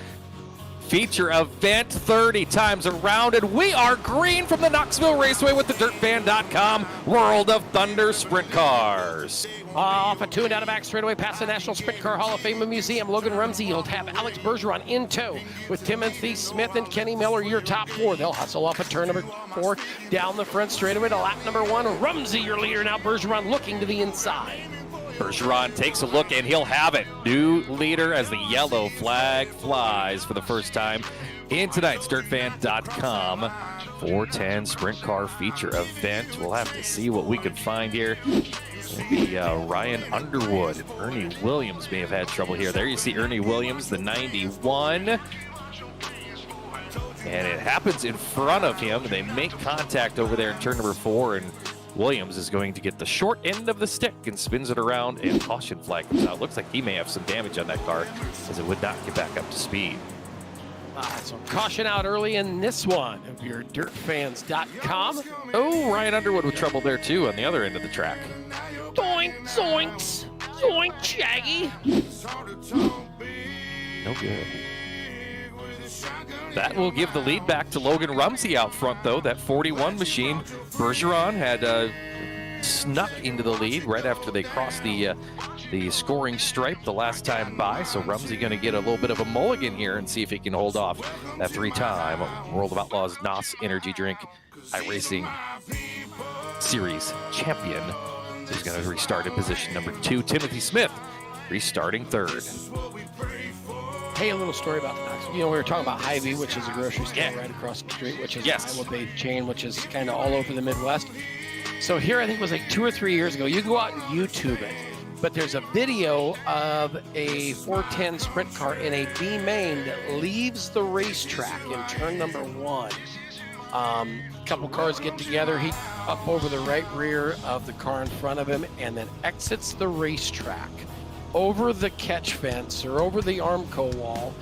Feature event 30 times around, and we are green from the Knoxville Raceway with the DirtFan.com World of Thunder Sprint Cars. Off a two and out of back straightaway past the National Sprint Car Hall of Fame Museum. Logan Rumsey will have Alex Bergeron in tow with Timothy Smith and Kenny Miller, your top 4. They'll hustle off a turn number 4 down the front straightaway to lap number 1. Rumsey, your leader now. Bergeron looking to the inside. Bergeron takes a look, and he'll have it. New leader as the yellow flag flies for the first time in tonight's DirtFan.com 410 Sprint Car feature event. We'll have to see what we can find here. Maybe Ryan Underwood and Ernie Williams may have had trouble here. There you see Ernie Williams, the 91. And it happens in front of him. They make contact over there in turn number 4, and Williams is going to get the short end of the stick and spins it around, and caution flag comes out. Looks like he may have some damage on that car, as it would not get back up to speed. So caution out early in this one of your DirtFans.com. Oh, Ryan Underwood with trouble there too on the other end of the track. Doink, zoinks, zoink, Shaggy. No good. That will give the lead back to Logan Rumsey out front, though. That 41 machine, Bergeron had snuck into the lead right after they crossed the scoring stripe the last time by. So Rumsey going to get a little bit of a mulligan here and see if he can hold off that 3-time World of Outlaws NOS Energy Drink iRacing Series champion. So he's going to restart in position number 2. Timothy Smith restarting 3rd. Hey, a little story about Knoxville. You know, we were talking about Hy-Vee, which is a grocery store right across the street, which is an Iowa-based chain, which is kind of all over the Midwest. So here, I think it was like 2 or 3 years ago, you go out and YouTube it, but there's a video of a 410 sprint car in a B main that leaves the racetrack in turn number 1. A couple cars get together, he up over the right rear of the car in front of him, and then exits the racetrack over the catch fence or over the Armco wall,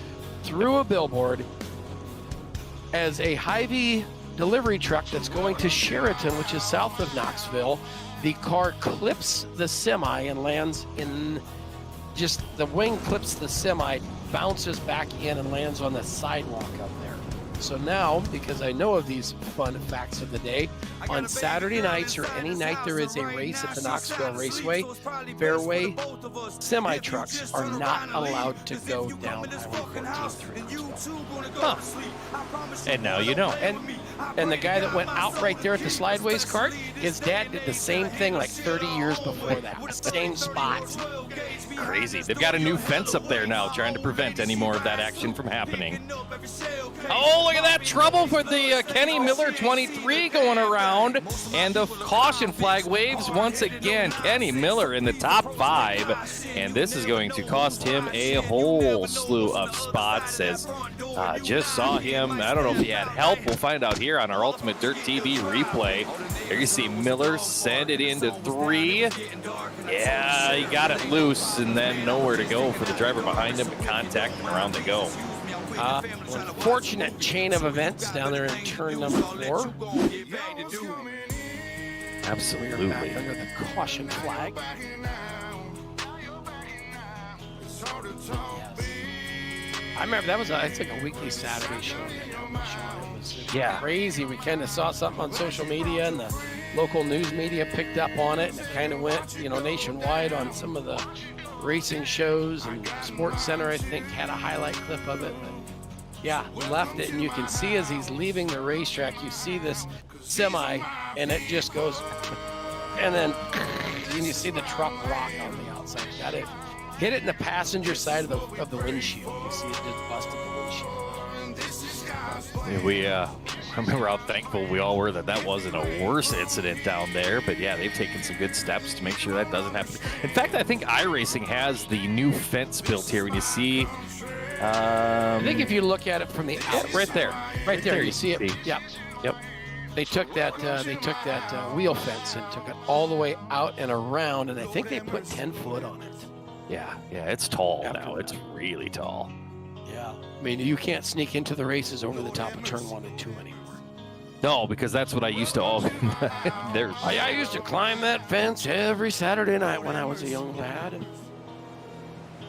through a billboard, as a Hy-Vee delivery truck that's going to Sheraton, which is south of Knoxville. The car clips the semi and lands in, just the wing clips the semi, bounces back in and lands on the sidewalk up there. So now, because I know of these fun facts of the day, on Saturday nights or any night there is a race at the Knoxville Raceway, fairway semi-trucks are not allowed to go down Highway 14 through Knoxville. Huh. And now you know. And the guy that went out right there at the Slideways cart, his dad did the same thing like 30 years before that. Same spot. Crazy. They've got a new fence up there now trying to prevent any more of that action from happening. Oh, look at that trouble for the Kenny Miller 23 going around. And the caution flag waves once again. Kenny Miller in the top 5. And this is going to cost him a whole slew of spots as just saw him. I don't know if he had help. We'll find out here on our Ultimate Dirt TV replay. There you see Miller send it into 3. Yeah, he got it loose and then nowhere to go for the driver behind him to contact, and around they go. Unfortunate chain of events down there in turn number 4. Absolutely. We are back under the caution flag. Yes. I remember that was it's like a weekly Saturday show. It was crazy. We kind of saw something on social media, and the local news media picked up on it, and it kind of went, nationwide on some of the racing shows, and Sports Center, I think, had a highlight clip of it. But yeah, left it, and you can see as he's leaving the racetrack, you see this semi, and it just goes, and then you see the truck rock on the outside. Got it. Hit it in the passenger side of the windshield. You see it just busted the windshield. I remember how thankful we all were that wasn't a worse incident down there. But yeah, they've taken some good steps to make sure that doesn't happen. In fact, I think iRacing has the new fence built here. When you see, I think if you look at it from the outside, right there, you see it. Yep. They took that wheel fence and took it all the way out and around, and I think they put 10 foot on it. Yeah, it's tall now. It's really tall. Yeah. I mean, you can't sneak into the races over the top of turn 1 and 2 anymore. No, because that's what I used to I used to climb that fence every Saturday night when I was a young lad. And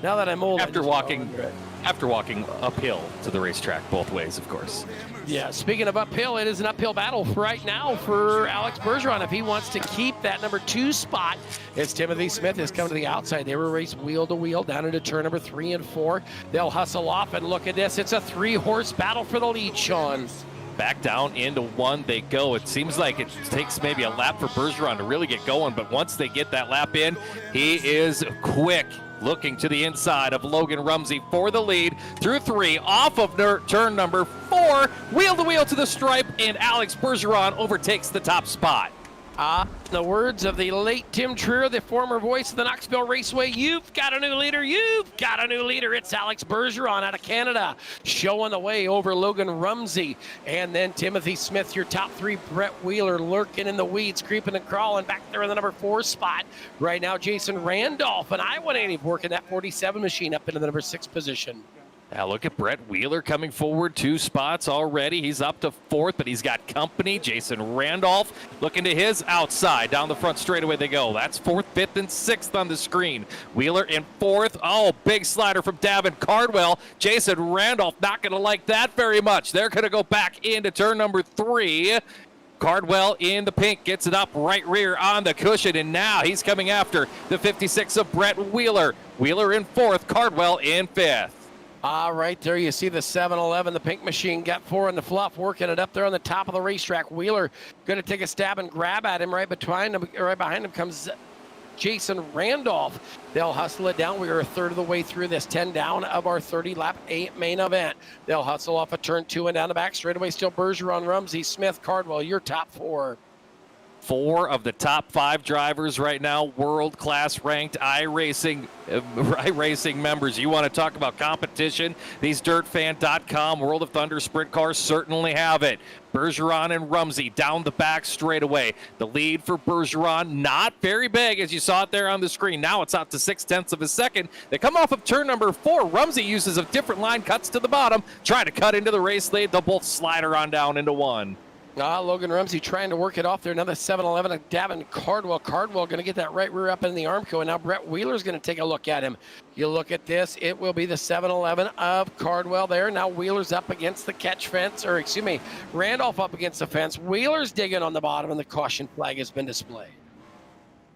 now that I'm old, after walking uphill to the racetrack both ways, of course. Yeah, speaking of uphill, it is an uphill battle right now for Alex Bergeron if he wants to keep that number 2 spot. As Timothy Smith has come to the outside. They were raced wheel to wheel down into turn number 3 and 4. They'll hustle off, and look at this. It's a 3-horse battle for the lead, Sean. Back down into 1 they go. It seems like it takes maybe a lap for Bergeron to really get going, but once they get that lap in, he is quick. Looking to the inside of Logan Rumsey for the lead through 3, off of turn number 4, wheel to wheel to the stripe, and Alex Bergeron overtakes the top spot. The words of the late Tim Trier, the former voice of the Knoxville Raceway, you've got a new leader, It's Alex Bergeron out of Canada, showing the way over Logan Rumsey. And then Timothy Smith, your top 3, Brett Wheeler lurking in the weeds, creeping and crawling back there in the number 4 spot. Right now, Jason Randolph, and I-180 working that 47 machine up into the number 6 position. Now look at Brett Wheeler coming forward 2 spots already. He's up to 4th, but he's got company. Jason Randolph looking to his outside. Down the front straightaway they go. That's 4th, 5th, and 6th on the screen. Wheeler in 4th. Oh, big slider from Davin Cardwell. Jason Randolph not going to like that very much. They're going to go back into turn number 3. Cardwell in the pink gets it up right rear on the cushion, and now he's coming after the 56 of Brett Wheeler. Wheeler in 4th, Cardwell in 5th. Right there you see the 7-Eleven, the pink machine got 4 in the fluff, working it up there on the top of the racetrack. Wheeler going to take a stab and grab at him. Right behind him comes Jason Randolph. They'll hustle it down. We are a third of the way through this 10 down of our 30-lap main event. They'll hustle off a turn 2 and down the back straightaway. Still Bergeron, Rumsey, Smith, Cardwell, your top 4. 4 of the top 5 drivers right now, world-class ranked iRacing members. You want to talk about competition? These DirtFan.com World of Thunder Sprint Cars certainly have it. Bergeron and Rumsey down the back straightaway. The lead for Bergeron, not very big, as you saw it there on the screen. Now it's out to 0.6 of a second. They come off of turn number 4. Rumsey uses a different line, cuts to the bottom, trying to cut into the race lead. They'll both slide her on down into 1. Logan Rumsey trying to work it off there. Another 7-11 of Davin Cardwell. Cardwell going to get that right rear up in the Armco, and now Brett Wheeler's going to take a look at him. You look at this, it will be the 7-11 of Cardwell there. Now Wheeler's up against the catch fence, or excuse me, Randolph up against the fence. Wheeler's digging on the bottom, and the caution flag has been displayed.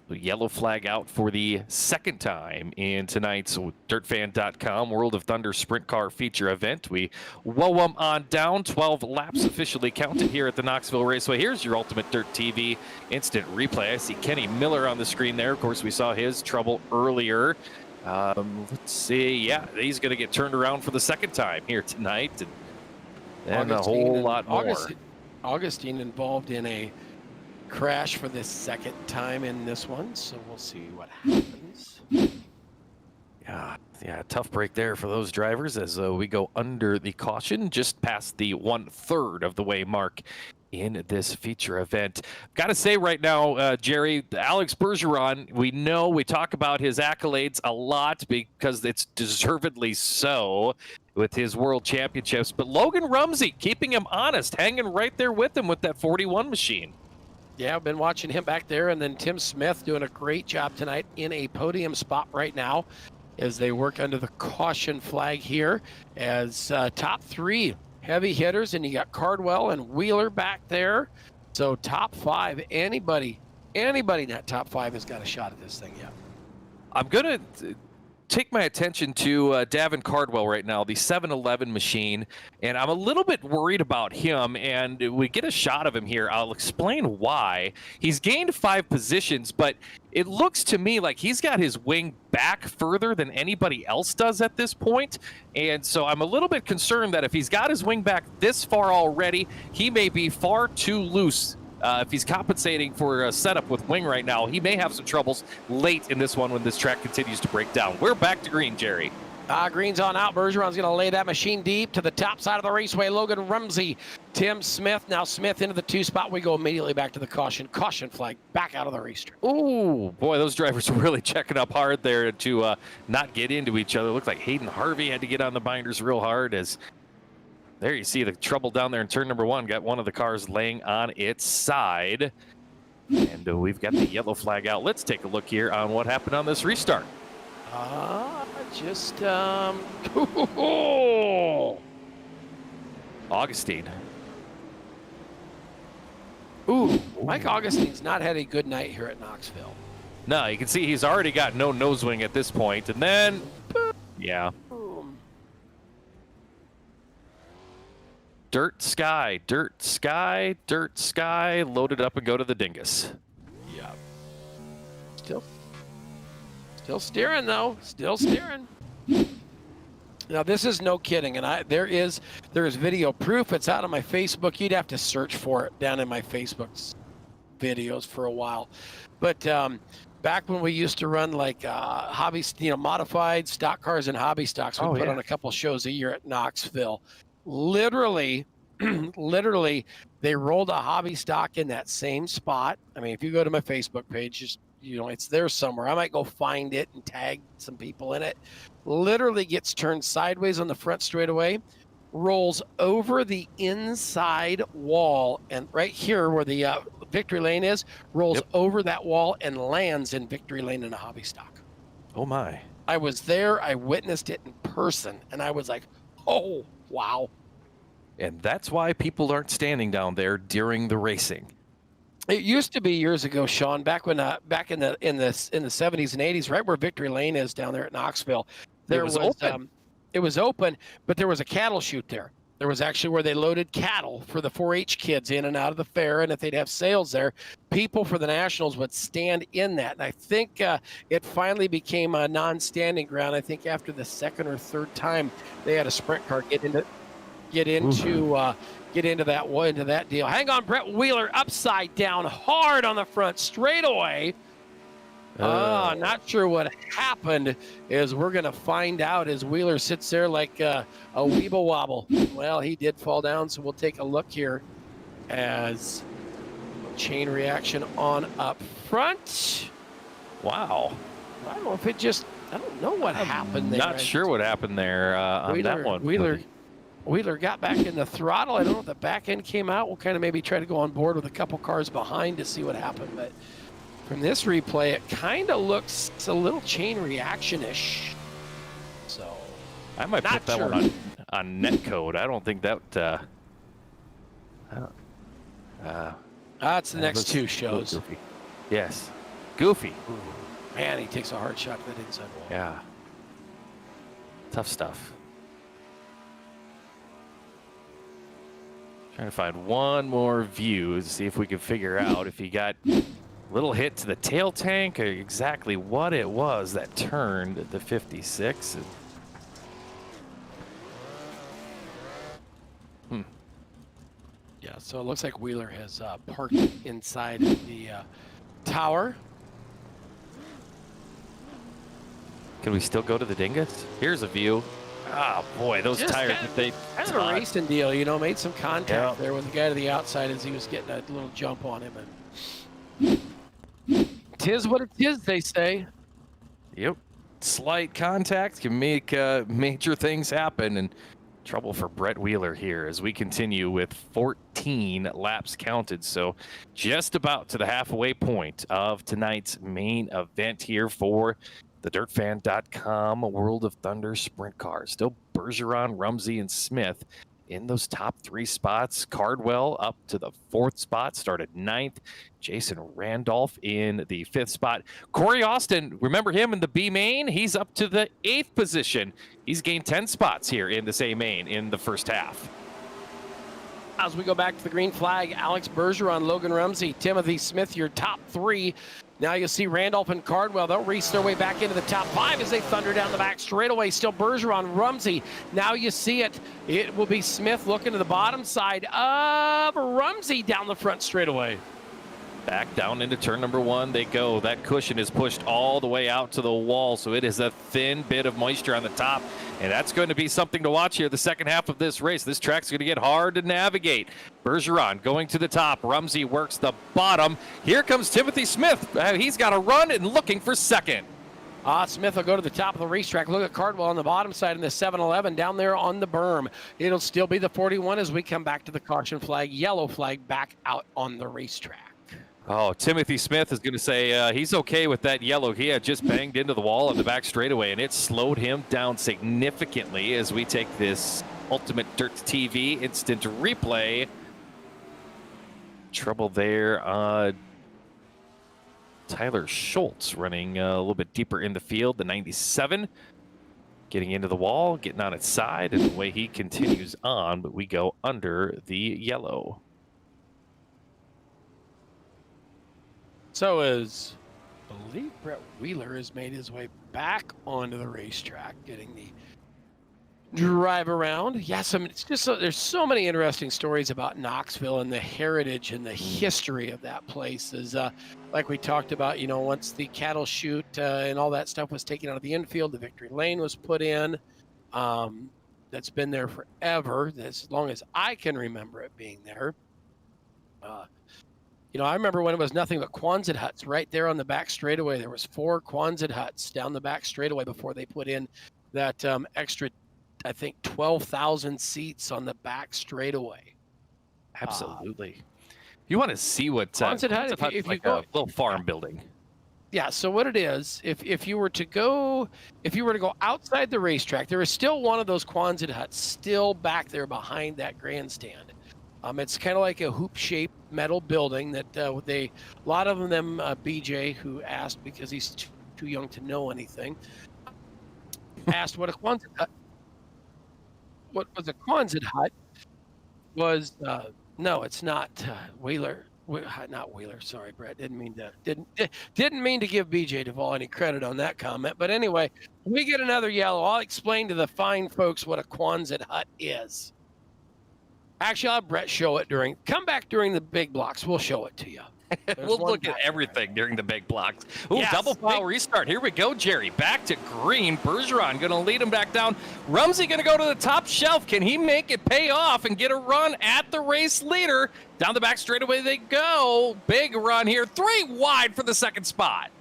The yellow flag out for the second time in tonight's DirtFan.com World of Thunder Sprint Car feature event. We woe them on down. 12 laps officially counted here at the Knoxville Raceway. Here's your Ultimate Dirt TV instant replay. I see Kenny Miller on the screen there. Of course, we saw his trouble earlier. Let's see. Yeah, he's going to get turned around for the second time here tonight. And a whole lot more. Augustine involved in a crash for the second time in this one, so we'll see what happens. Yeah, tough break there for those drivers as we go under the caution, just past the 1/3 of the way mark in this feature event. Got to say right now, Jerry, Alex Bergeron, we talk about his accolades a lot because it's deservedly so with his world championships, but Logan Rumsey keeping him honest, hanging right there with him with that 41 machine. Yeah, I've been watching him back there, and then Tim Smith doing a great job tonight in a podium spot right now as they work under the caution flag here as top three heavy hitters, and you got Cardwell and Wheeler back there. So top five, anybody in that top five has got a shot at this thing yet. I'm going to take my attention to Davin Cardwell right now, the 7-11 machine, and I'm a little bit worried about him, and we get a shot of him here. I'll explain why. He's gained 5 positions, but it looks to me like he's got his wing back further than anybody else does at this point, and so I'm a little bit concerned that if he's got his wing back this far already, he may be far too loose. If he's compensating for a setup with wing right now, he may have some troubles late in this one when this track continues to break down. We're back to green, Jerry. Green's on out. Bergeron's going to lay that machine deep to the top side of the raceway. Logan Rumsey, Tim Smith. Now Smith into the 2 spot. We go immediately back to the caution. Caution flag back out of the racetrack. Oh, boy, those drivers are really checking up hard there to not get into each other. It looked like Hayden Harvey had to get on the binders real hard as... There you see the trouble down there in turn number 1. Got one of the cars laying on its side. And we've got the yellow flag out. Let's take a look here on what happened on this restart. Augustine. Ooh, Mike Augustine's not had a good night here at Knoxville. No, you can see he's already got no nose wing at this point. And then, yeah. Dirt sky, dirt sky, dirt sky, load it up and go to the dingus. Yeah. Still steering though, still steering. Now this is no kidding, and there is video proof. It's out on my Facebook. You'd have to search for it down in my Facebook videos for a while. But back when we used to run like hobby, modified stock cars and hobby stocks, we put on a couple shows a year at Knoxville. Literally, they rolled a hobby stock in that same spot. I mean, if you go to my Facebook page, just it's there somewhere. I might go find it and tag some people in it. Literally gets turned sideways on the front straightaway, rolls over the inside wall, and right here where the victory lane is, rolls over that wall and lands in victory lane in a hobby stock. Oh my! I was there. I witnessed it in person, and I was like, oh. Wow. And that's why people aren't standing down there during the racing. It used to be years ago, Sean, back in the 70s and 80s, right where Victory Lane is down there at Knoxville. It was open, but there was a cattle chute there. There was actually where they loaded cattle for the 4-H kids in and out of the fair, and if they'd have sales there, people for the Nationals would stand in that. And I think it finally became a non-standing ground. I think after the second or third time they had a sprint car get into that deal. Hang on, Brett Wheeler upside down hard on the front straightaway. Not sure what happened. Is we're going to find out as Wheeler sits there like a weeble wobble. Well, he did fall down, so we'll take a look here as chain reaction on up front. Wow. I don't know if I don't know what happened there. Not sure what happened there on that one. Wheeler got back in the throttle. I don't know if the back end came out. We'll kind of maybe try to go on board with a couple cars behind to see what happened. But from this replay, it kind of looks a little chain reaction-ish. So I might put that one on netcode. I don't think that. That's the next two shows. Goofy. Yes, goofy. Ooh, man, he takes a hard shot to that inside wall. Yeah, tough stuff. Trying to find one more view to see if we can figure out if he got a little hit to the tail tank or exactly what it was that turned the 56. Yeah, so it looks like Wheeler has parked inside the tower. Can we still go to the dingus? Here's a view. Oh boy, those tires that they kind of a racing deal, you know, made some contact there with the guy to the outside as he was getting a little jump on him. And tis what it is, they say. Yep, slight contact can make major things happen, and trouble for Brett Wheeler here as we continue with 14 laps counted. So just about to the halfway point of tonight's main event here for the DirtFan.com World of Thunder Sprint Cars. Still Bergeron, Rumsey, and Smith in those top three spots. Cardwell up to the fourth spot, started ninth. Jason Randolph in the fifth spot. Corey Austin, remember him in the B main? He's up to the eighth position. He's gained 10 spots here in this A main in the first half. As we go back to the green flag, Alex Bergeron, Logan Rumsey, Timothy Smith, your top three. Now you'll see Randolph and Cardwell. They'll race their way back into the top five as they thunder down the back straightaway. Still Bergeron, Rumsey. Now you see it. It will be Smith looking to the bottom side of Rumsey down the front straightaway. Back down into turn number one they go. That cushion is pushed all the way out to the wall, so it is a thin bit of moisture on the top, and that's going to be something to watch here the second half of this race. This track's going to get hard to navigate. Bergeron going to the top. Rumsey works the bottom. Here comes Timothy Smith. He's got a run and looking for second. Smith will go to the top of the racetrack. Look at Cardwell on the bottom side in the 7-11 down there on the berm. It'll still be the 41 as we come back to the caution flag, yellow flag back out on the racetrack. Oh, Timothy Smith is going to say he's okay with that yellow. He had just banged into the wall on the back straightaway, and it slowed him down significantly as we take this UltimateDirtTV instant replay. Trouble there. Tyler Schultz running a little bit deeper in the field, the 97. Getting into the wall, getting on its side, and the way he continues on, but we go under the yellow. So as I believe Brett Wheeler has made his way back onto the racetrack, getting the drive around. Yes, I mean, it's just there's so many interesting stories about Knoxville and the heritage and the history of that place. Is like we talked about, you know, once the cattle chute and all that stuff was taken out of the infield, the Victory Lane was put in. That's been there forever, as long as I can remember it being there. You know, I remember when it was nothing but Quonset huts right there on the back straightaway. There was 4 Quonset huts down the back straightaway before they put in that extra, I think, 12,000 seats on the back straightaway. Absolutely. You want to see what Quonset hut, if like you go, a little farm building. Yeah. So what it is, if you were to go outside the racetrack, there is still one of those Quonset huts still back there behind that grandstand. It's kind of like a hoop-shaped metal building that a lot of them, BJ, who asked because he's too young to know anything, asked what a Quonset hut. What was a Quonset hut? Was no, it's not Wheeler. Not Wheeler. Sorry, Brett. Didn't mean to give BJ Duvall any credit on that comment. But anyway, we get another yellow. I'll explain to the fine folks what a Quonset hut is. Actually, I'll have Brett show it come back during the big blocks. We'll show it to you. We'll look at everything during the big blocks. Ooh, yes, double foul restart. Here we go, Jerry. Back to green. Bergeron going to lead him back down. Rumsey going to go to the top shelf. Can he make it pay off and get a run at the race leader? Down the back straightaway they go. Big run here. 3 wide for the second spot.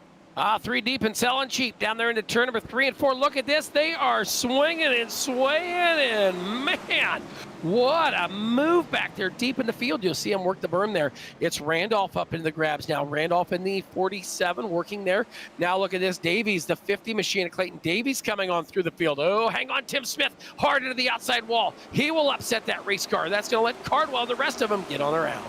Three deep and selling cheap down there into turn number 3 and 4. Look at this. They are swinging and swaying, and man, what a move back there deep in the field. You'll see him work the berm there. It's Randolph up into the grabs now. Randolph in the 47 working there. Now look at this. Davies, the 50 machine of Clayton Davies coming on through the field. Oh, hang on, Tim Smith, hard into the outside wall. He will upset that race car. That's going to let Cardwell and the rest of them get on the round.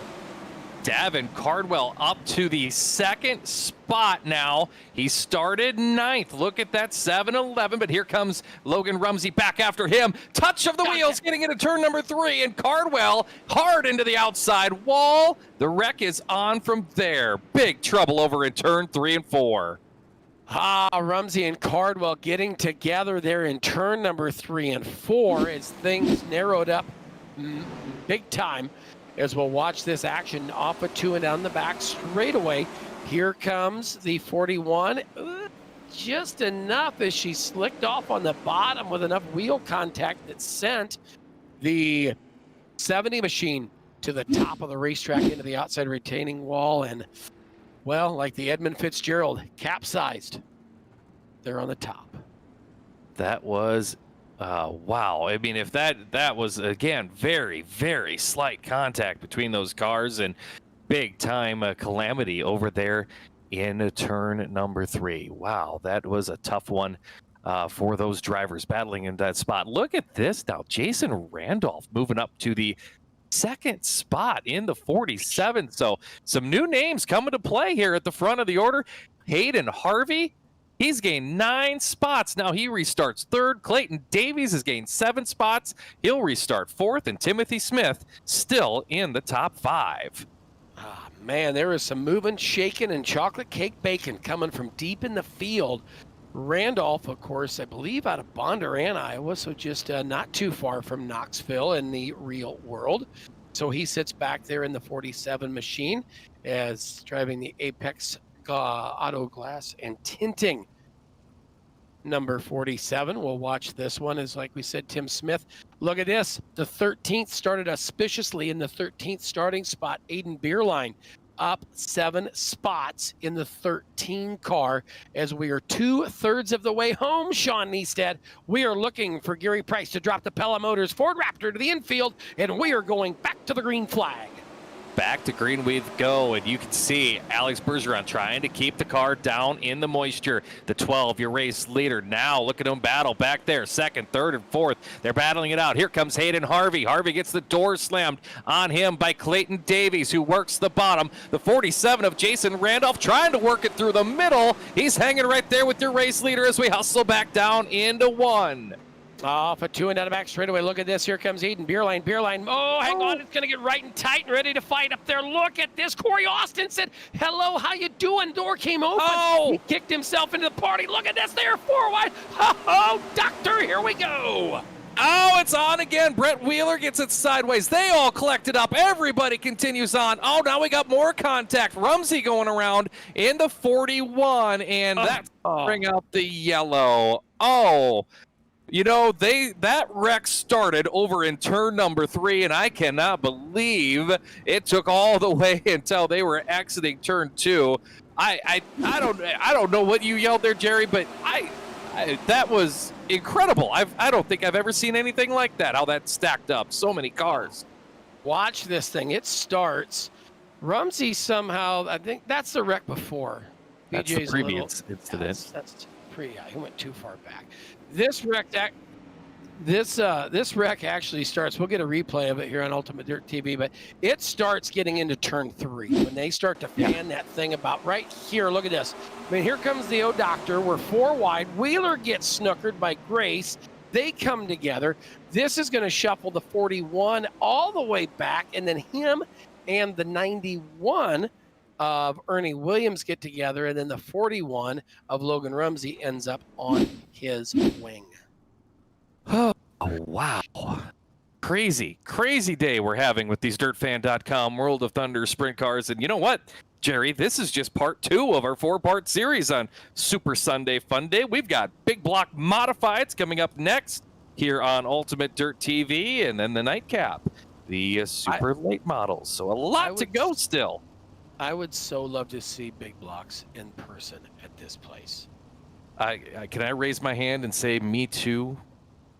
Davin Cardwell up to the 2nd spot now. He started 9th. Look at that 7-11, but here comes Logan Rumsey back after him. Touch of the wheels getting into turn number 3, and Cardwell hard into the outside wall. The wreck is on from there. Big trouble over in turn 3 and 4. Rumsey and Cardwell getting together there in turn number 3 and 4 as things narrowed up big time. As we'll watch this action off of 2 and down the back straightaway. Here comes the 41. Just enough as she slicked off on the bottom with enough wheel contact that sent the 70 machine to the top of the racetrack into the outside retaining wall. And, well, like the Edmund Fitzgerald, capsized. They're on the top. That was wow. I mean, if that was, again, very, very slight contact between those cars, and big time calamity over there in turn number 3. Wow, that was a tough one for those drivers battling in that spot. Look at this now. Jason Randolph moving up to the 2nd spot in the 47. So some new names coming to play here at the front of the order. Hayden Harvey, he's gained 9 spots. Now he restarts 3rd. Clayton Davies has gained 7 spots. He'll restart 4th. And Timothy Smith still in the top 5. Man, there is some moving, shaking, and chocolate cake bacon coming from deep in the field. Randolph, of course, I believe out of Bondurant, Iowa, so just not too far from Knoxville in the real world. So he sits back there in the 47 machine as driving the Apex Auto Glass and Tinting. Number 47. We'll watch this one. Is like we said, Tim Smith. Look at this. The 13th started auspiciously in the 13th starting spot. Aiden Beerline up 7 spots in the 13 car as we are 2/3 of the way home. Sean Neistat. We are looking for Gary Price to drop the Pella Motors Ford Raptor to the infield, and we are going back to the green flag. Back to green we go, and you can see Alex Bergeron trying to keep the car down in the moisture. The 12, your race leader. Now look at him battle back there, 2nd, 3rd, and 4th. They're battling it out. Here comes Hayden Harvey. Harvey gets the door slammed on him by Clayton Davies, who works the bottom. The 47 of Jason Randolph trying to work it through the middle. He's hanging right there with your race leader as we hustle back down into 1. Off a 2 and down the back straightaway. Look at this. Here comes Eden Beerline. Beerline. Oh, hang on. It's going to get right and tight and ready to fight up there. Look at this. Corey Austin said, hello, how you doing? Door came open. Oh! He kicked himself into the party. Look at this. They're 4 wide. Oh, doctor, here we go. Oh, it's on again. Brett Wheeler gets it sideways. They all collected up. Everybody continues on. Oh, now we got more contact. Rumsey going around in the 41, and that's bring out the yellow. Oh, you know, that wreck started over in turn number 3, and I cannot believe it took all the way until they were exiting turn 2. I don't know what you yelled there, Jerry, but that was incredible. I don't think I've ever seen anything like that. How that stacked up, so many cars. Watch this thing. It starts. Rumsey somehow. I think that's the wreck before. That's BJ's the previous incident. That's he went too far back. This wreck actually starts. We'll get a replay of it here on UltimateDirtTV, but it starts getting into turn 3 when they start to fan that thing about right here. Look at this. I mean, here comes the Doctor. We're 4 wide. Wheeler gets snookered by Grace. They come together. This is going to shuffle the 41 all the way back, and then him and the 91 of Ernie Williams get together, and then the 41 of Logan Rumsey ends up on his wing. Oh, wow. Crazy day we're having with these DirtFan.com World of Thunder Sprint Cars. And you know what, Jerry? This is just part 2 of our 4-part series on Super Sunday Fun Day. We've got Big Block Modifieds coming up next here on Ultimate Dirt TV, and then the nightcap, the super late models. So a lot to go still. I would so love to see big blocks in person at this place. Can I raise my hand and say me too?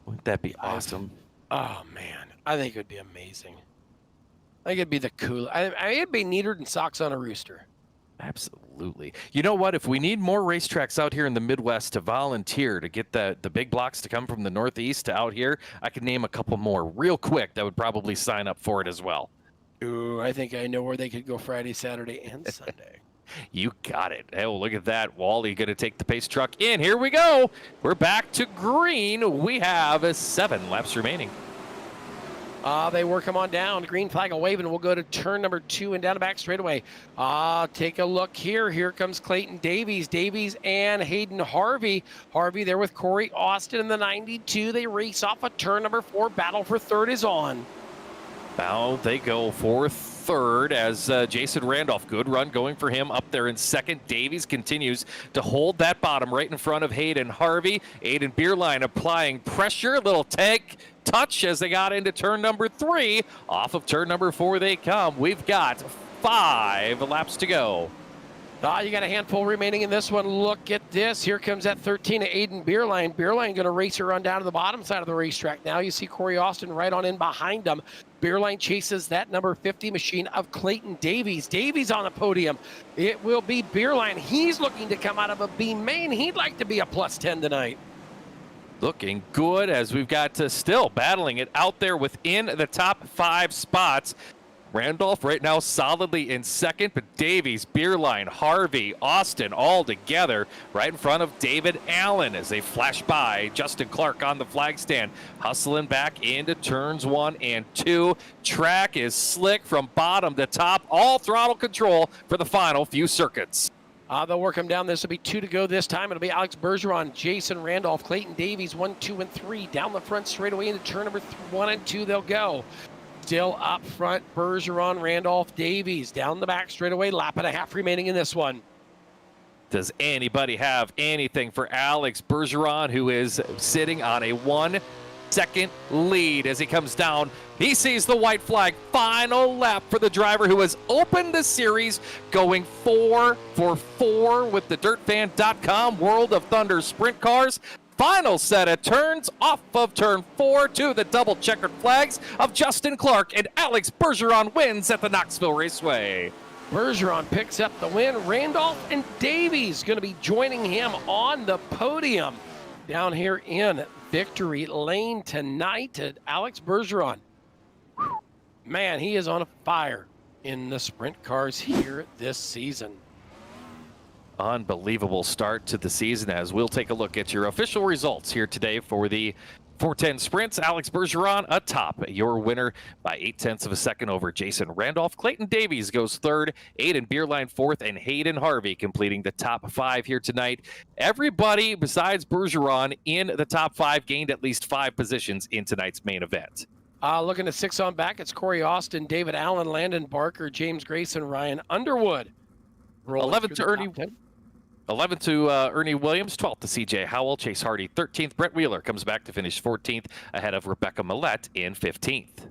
Wouldn't that be awesome? Oh man, I think it would be amazing. I think it'd be the cool. It'd be neater than socks on a rooster. Absolutely. You know what? If we need more racetracks out here in the Midwest to volunteer to get the big blocks to come from the Northeast to out here, I could name a couple more real quick that would probably sign up for it as well. Ooh, I think I know where they could go Friday, Saturday, and Sunday. You got it. Oh, look at that. Wally going to take the pace truck in. Here we go. We're back to green. We have 7 laps remaining. They work him on down. Green flag will wave, and we'll go to turn number 2 and down the back straightaway. Take a look here. Here comes Clayton Davies. Davies and Hayden Harvey. Harvey there with Corey Austin in the 92. They race off a turn number 4. Battle for third is on. Now they go for third as Jason Randolph, good run going for him up there in second. Davies continues to hold that bottom right in front of Hayden Harvey. Aiden Beerline applying pressure, little tag touch as they got into turn number 3. Off of turn number 4 they come. We've got 5 laps to go. You got a handful remaining in this one. Look at this. Here comes that 13 of Aiden Beerline. Beerline going to race her on down to the bottom side of the racetrack. Now you see Corey Austin right on in behind him. Beerline chases that number 50 machine of Clayton Davies. Davies on the podium. It will be Beerline. He's looking to come out of a B main. He'd like to be a +10 tonight. Looking good as we've got still battling it out there within the top 5 spots. Randolph right now solidly in second, but Davies, Beerline, Harvey, Austin all together right in front of David Allen as they flash by. Justin Clark on the flag stand, hustling back into turns 1 and 2. Track is slick from bottom to top, all throttle control for the final few circuits. They'll work him down. This will be 2 to go this time. It'll be Alex Bergeron, Jason Randolph, Clayton Davies, 1, 2, and 3. Down the front straightaway into turn number 1 and 2 they'll go. Still up front, Bergeron, Randolph, Davies. Down the back straightaway, lap and a half remaining in this one. Does anybody have anything for Alex Bergeron, who is sitting on a 1-second lead as he comes down? He sees the white flag. Final lap for the driver who has opened the series, going 4 for 4 with the DirtFan.com World of Thunder Sprint Cars. Final set of turns off of turn 4 to the double checkered flags of Justin Clark, and Alex Bergeron wins at the Knoxville Raceway. Bergeron picks up the win. Randolph and Davies going to be joining him on the podium down here in victory lane tonight at Alex Bergeron. Man, he is on fire in the sprint cars here this season. Unbelievable start to the season as we'll take a look at your official results here today for the 410 sprints. Alex Bergeron atop, your winner by 0.8 of a second over Jason Randolph. Clayton Davies goes third, Aiden Beerline fourth, and Hayden Harvey completing the top 5 here tonight. Everybody besides Bergeron in the top 5 gained at least 5 positions in tonight's main event. Looking at 6 on back, it's Corey Austin, David Allen, Landon Barker, James Grayson, Ryan Underwood. 11 to Ernie. 11th to Ernie Williams, 12th to CJ Howell, Chase Hardy 13th. Brett Wheeler comes back to finish 14th ahead of Rebecca Millette in 15th.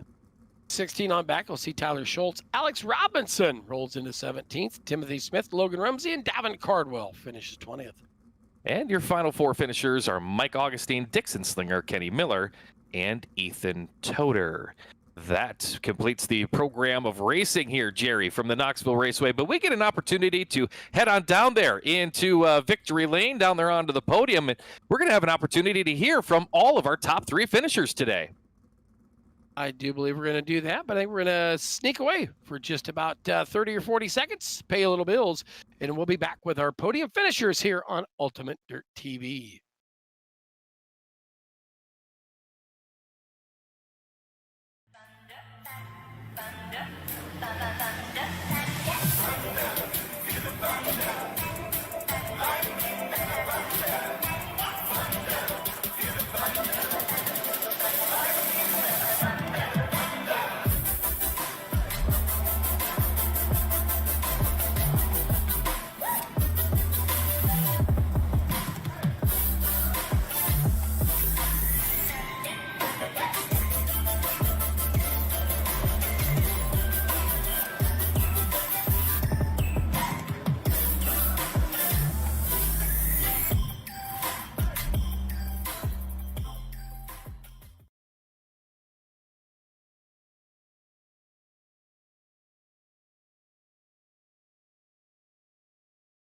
16 on back, we'll see Tyler Schultz. Alex Robinson rolls into 17th. Timothy Smith, Logan Rumsey, and Davin Cardwell finishes 20th. And your final 4 finishers are Mike Augustine, Dixon Slinger, Kenny Miller, and Ethan Toder. That completes the program of racing here, Jerry, from the Knoxville Raceway. But we get an opportunity to head on down there into Victory Lane, down there onto the podium. And we're going to have an opportunity to hear from all of our top 3 finishers today. I do believe we're going to do that, but I think we're going to sneak away for just about 30 or 40 seconds, pay a little bills, and we'll be back with our podium finishers here on Ultimate Dirt TV.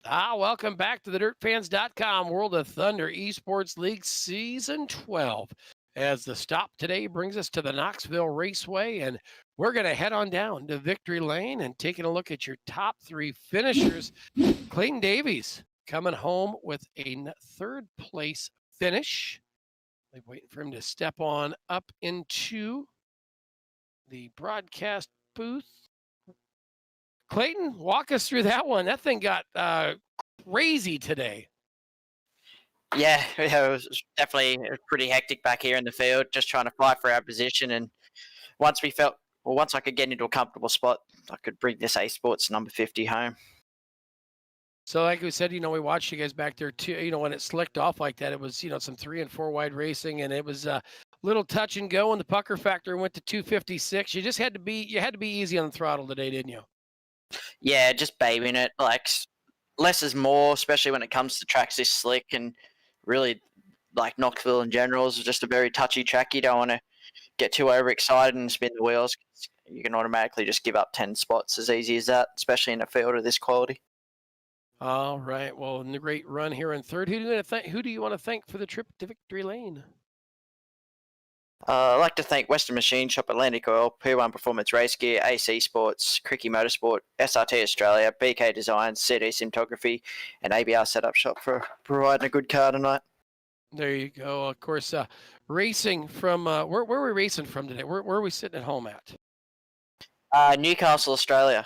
Welcome back to the DirtFans.com World of Thunder Esports League Season 12. As the stop today brings us to the Knoxville Raceway, and we're going to head on down to Victory Lane and taking a look at your top 3 finishers. Clayton Davies coming home with a 3rd place finish. They're waiting for him to step on up into the broadcast booth. Clayton, walk us through that one. That thing got crazy today. Yeah, it was definitely pretty hectic back here in the field, just trying to fight for our position. And once I could get into a comfortable spot, I could bring this A Sports number 50 home. So like we said, we watched you guys back there too. When it slicked off like that, it was, some 3 and 4 wide racing, and it was a little touch and go, and the pucker factor went to 256. You had to be easy on the throttle today, didn't you? Yeah, just babying it. Like, less is more, especially when it comes to tracks this slick, and really, like Knoxville in general is just a very touchy track. You don't want to get too overexcited and spin the wheels. You can automatically just give up 10 spots as easy as that, especially in a field of this quality. All right. Well, in the great run here in 3rd, who do you want to thank for the trip to Victory Lane? I'd like to thank Western Machine Shop, Atlantic Oil, P1 Performance Race Gear, AC Sports, Cricky Motorsport, SRT Australia, BK Designs, CD Cinematography, and ABR Setup Shop for providing a good car tonight. There you go. Of course, racing from where are we racing from today? Where are we sitting at home at? Newcastle, Australia.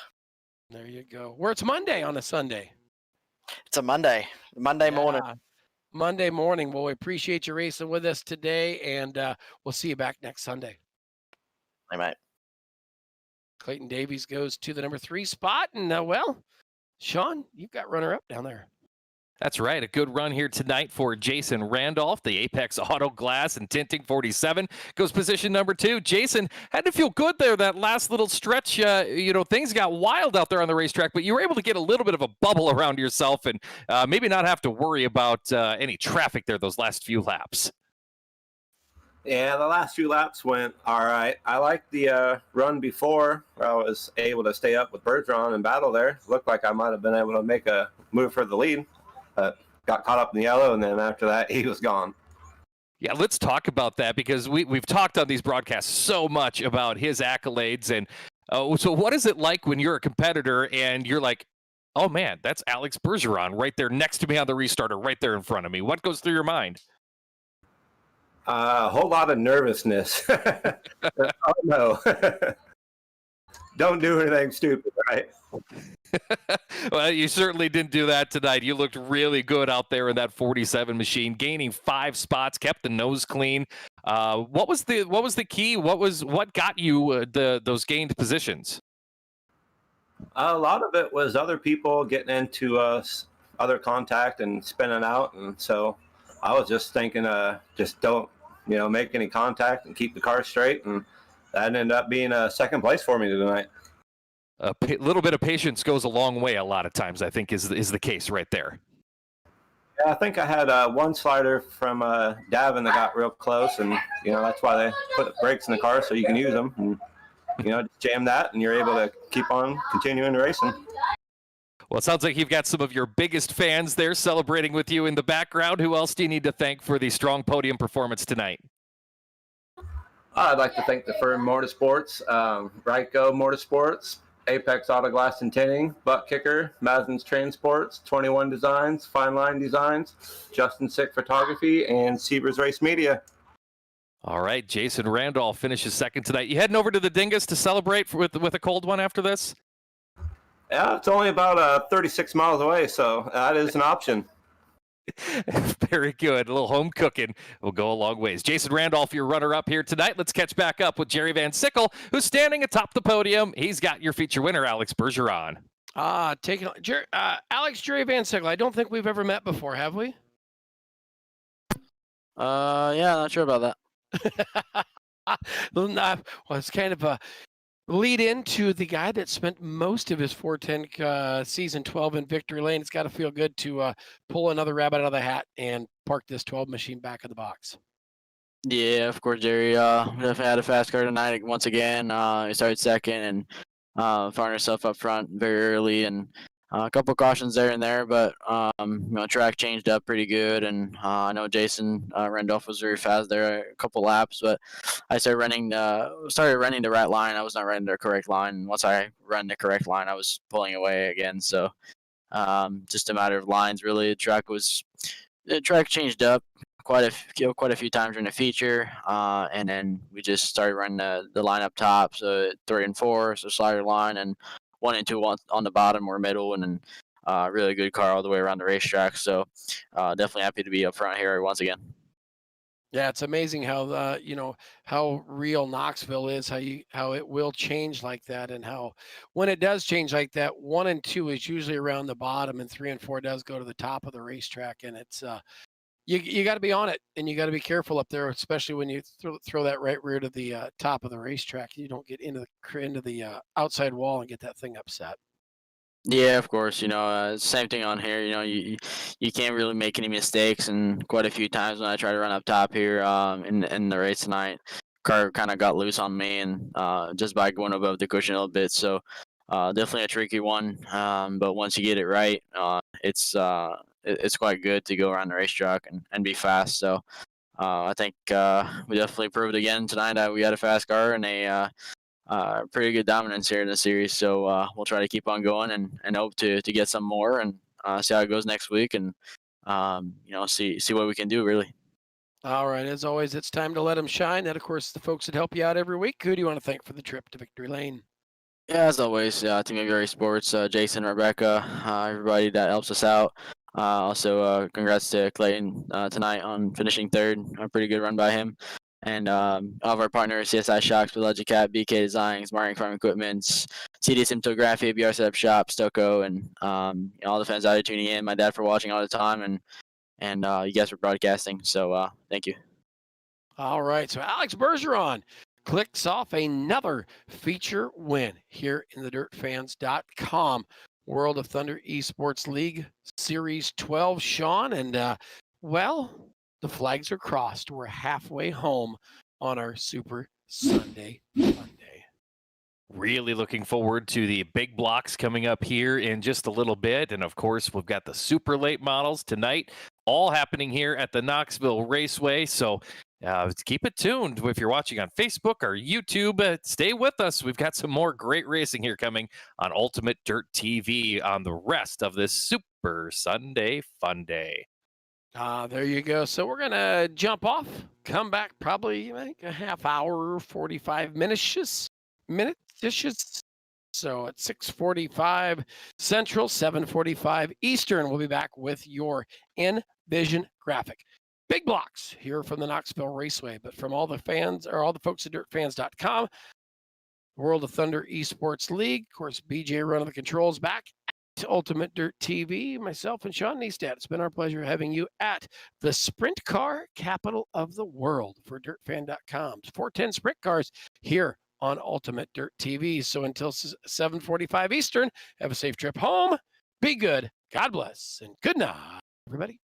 There you go. Where it's Monday on a Sunday. It's a Monday morning. Monday morning. Well, we appreciate you racing with us today, and we'll see you back next Sunday. Hey, mate. Clayton Davies goes to the number 3 spot, and Sean, you've got runner-up down there. That's right. A good run here tonight for Jason Randolph. The Apex Auto Glass and Tinting 47 goes position number 2. Jason had to feel good there that last little stretch. Things got wild out there on the racetrack, but you were able to get a little bit of a bubble around yourself and maybe not have to worry about any traffic there those last few laps. Yeah, the last few laps went all right. I liked the run before where I was able to stay up with Bergeron and battle there. Looked like I might have been able to make a move for the lead. Got caught up in the yellow, and then after that, he was gone. Yeah, let's talk about that because we've talked on these broadcasts so much about his accolades. And so what is it like when you're a competitor and you're like, oh, man, that's Alex Bergeron right there next to me on the restarter, right there in front of me. What goes through your mind? A whole lot of nervousness. Oh, no. Don't do anything stupid, right? Well, you certainly didn't do that tonight. You looked really good out there in that 47 machine, gaining 5 spots, kept the nose clean. What was the key? What got you those gained positions? A lot of it was other people getting into other contact and spinning out, and so I was just thinking, just don't make any contact and keep the car straight, and that ended up being a 2nd place for me tonight. A little bit of patience goes a long way a lot of times, I think, is the case right there. Yeah, I think I had one slider from Davin that got real close, and that's why they put brakes in the car so you can use them. And just jam that, and you're able to keep on continuing racing. Well, it sounds like you've got some of your biggest fans there celebrating with you in the background. Who else do you need to thank for the strong podium performance tonight? I'd like to thank the Firm Motorsports, Ryko Motorsports, Apex Auto Glass and Tinting, Butt Kicker, Mazin's Transports, 21 Designs, Fine Line Designs, Justin Sick Photography, and Sievers Race Media. All right, Jason Randolph finishes 2nd tonight. You heading over to the Dingus to celebrate with a cold one after this? Yeah, it's only about 36 miles away, so that is an option. Very good. A little home cooking will go a long ways. Jason Randolph, your runner-up here tonight. Let's catch back up with Jerry Van Sickle, who's standing atop the podium. He's got your feature winner, Alex Bergeron. Alex Jerry Van Sickle. I don't think we've ever met before, have we? Yeah, not sure about that. Well, it's kind of a lead into the guy that spent most of his 410 season 12 in Victory Lane. It's got to feel good to pull another rabbit out of the hat and park this 12 machine back in the box. Yeah, of course, Jerry. Definitely had a fast car tonight once again. He started 2nd and found herself up front very early, and A couple cautions there and there, but track changed up pretty good, and I know Jason Randolph was very fast there a couple laps, but I started running the right line. I was not running the correct line, and once I ran the correct line, I was pulling away again. So just a matter of lines, really. The track changed up quite a few times during the feature, and then we just started running the line up top, so 3 and 4, so slider line, and 1 and 2 on the bottom or middle, and then really good car all the way around the racetrack. So definitely happy to be up front here once again. Yeah, it's amazing how how real Knoxville is, how it will change like that, and how when it does change like that, 1 and 2 is usually around the bottom, and 3 and 4 does go to the top of the racetrack, and it's you got to be on it, and you got to be careful up there, especially when you throw that right rear to the top of the racetrack. You don't get into the outside wall and get that thing upset. Yeah, of course. Same thing on here. You can't really make any mistakes, and quite a few times when I try to run up top here in the race tonight, car kind of got loose on me, and just by going above the cushion a little bit. So definitely a tricky one. But once you get it right, it's quite good to go around the racetrack and be fast. So I think we definitely proved again tonight that we had a fast car and a pretty good dominance here in the series. So we'll try to keep on going and hope to get some more and see how it goes next week, and see what we can do, really. All right, as always, it's time to let them shine. That, of course, the folks that help you out every week. Who do you want to thank for the trip to Victory Lane? Yeah, as always, Team Victory Sports, Jason, Rebecca, everybody that helps us out. Also, congrats to Clayton tonight on finishing third. A pretty good run by him. And all of our partners, CSI Shocks, Logic Cat, BK Designs, Martin Farm Equipment, CD Symptography, BR Setup Shop, Stoco, and all the fans out there tuning in. My dad for watching all the time, and you guys for broadcasting. So thank you. All right. So Alex Bergeron clicks off another feature win here in the dirtfans.com World of Thunder Esports League Series 12, Sean. And, the flags are crossed. We're halfway home on our Super Sunday Funday. Really looking forward to the big blocks coming up here in just a little bit. And, of course, we've got the super late models tonight, all happening here at the Knoxville Raceway. So keep it tuned. If you're watching on Facebook or YouTube, stay with us. We've got some more great racing here coming on Ultimate Dirt TV on the rest of this Super Sunday Fun Day. There you go. So we're going to jump off, come back probably like a half hour, 45 minutes. So at 6:45 Central, 7:45 Eastern, we'll be back with your Envision graphic. Big blocks here from the Knoxville Raceway, but from all the fans or all the folks at dirtfans.com, World of Thunder Esports League, of course, BJ running the controls back. Ultimate Dirt TV, myself and Sean Neistat. It's been our pleasure having you at the Sprint Car capital of the world for DirtFan.com. 410 Sprint Cars here on Ultimate Dirt TV. So until 7:45 Eastern, have a safe trip home. Be good. God bless. And good night, everybody.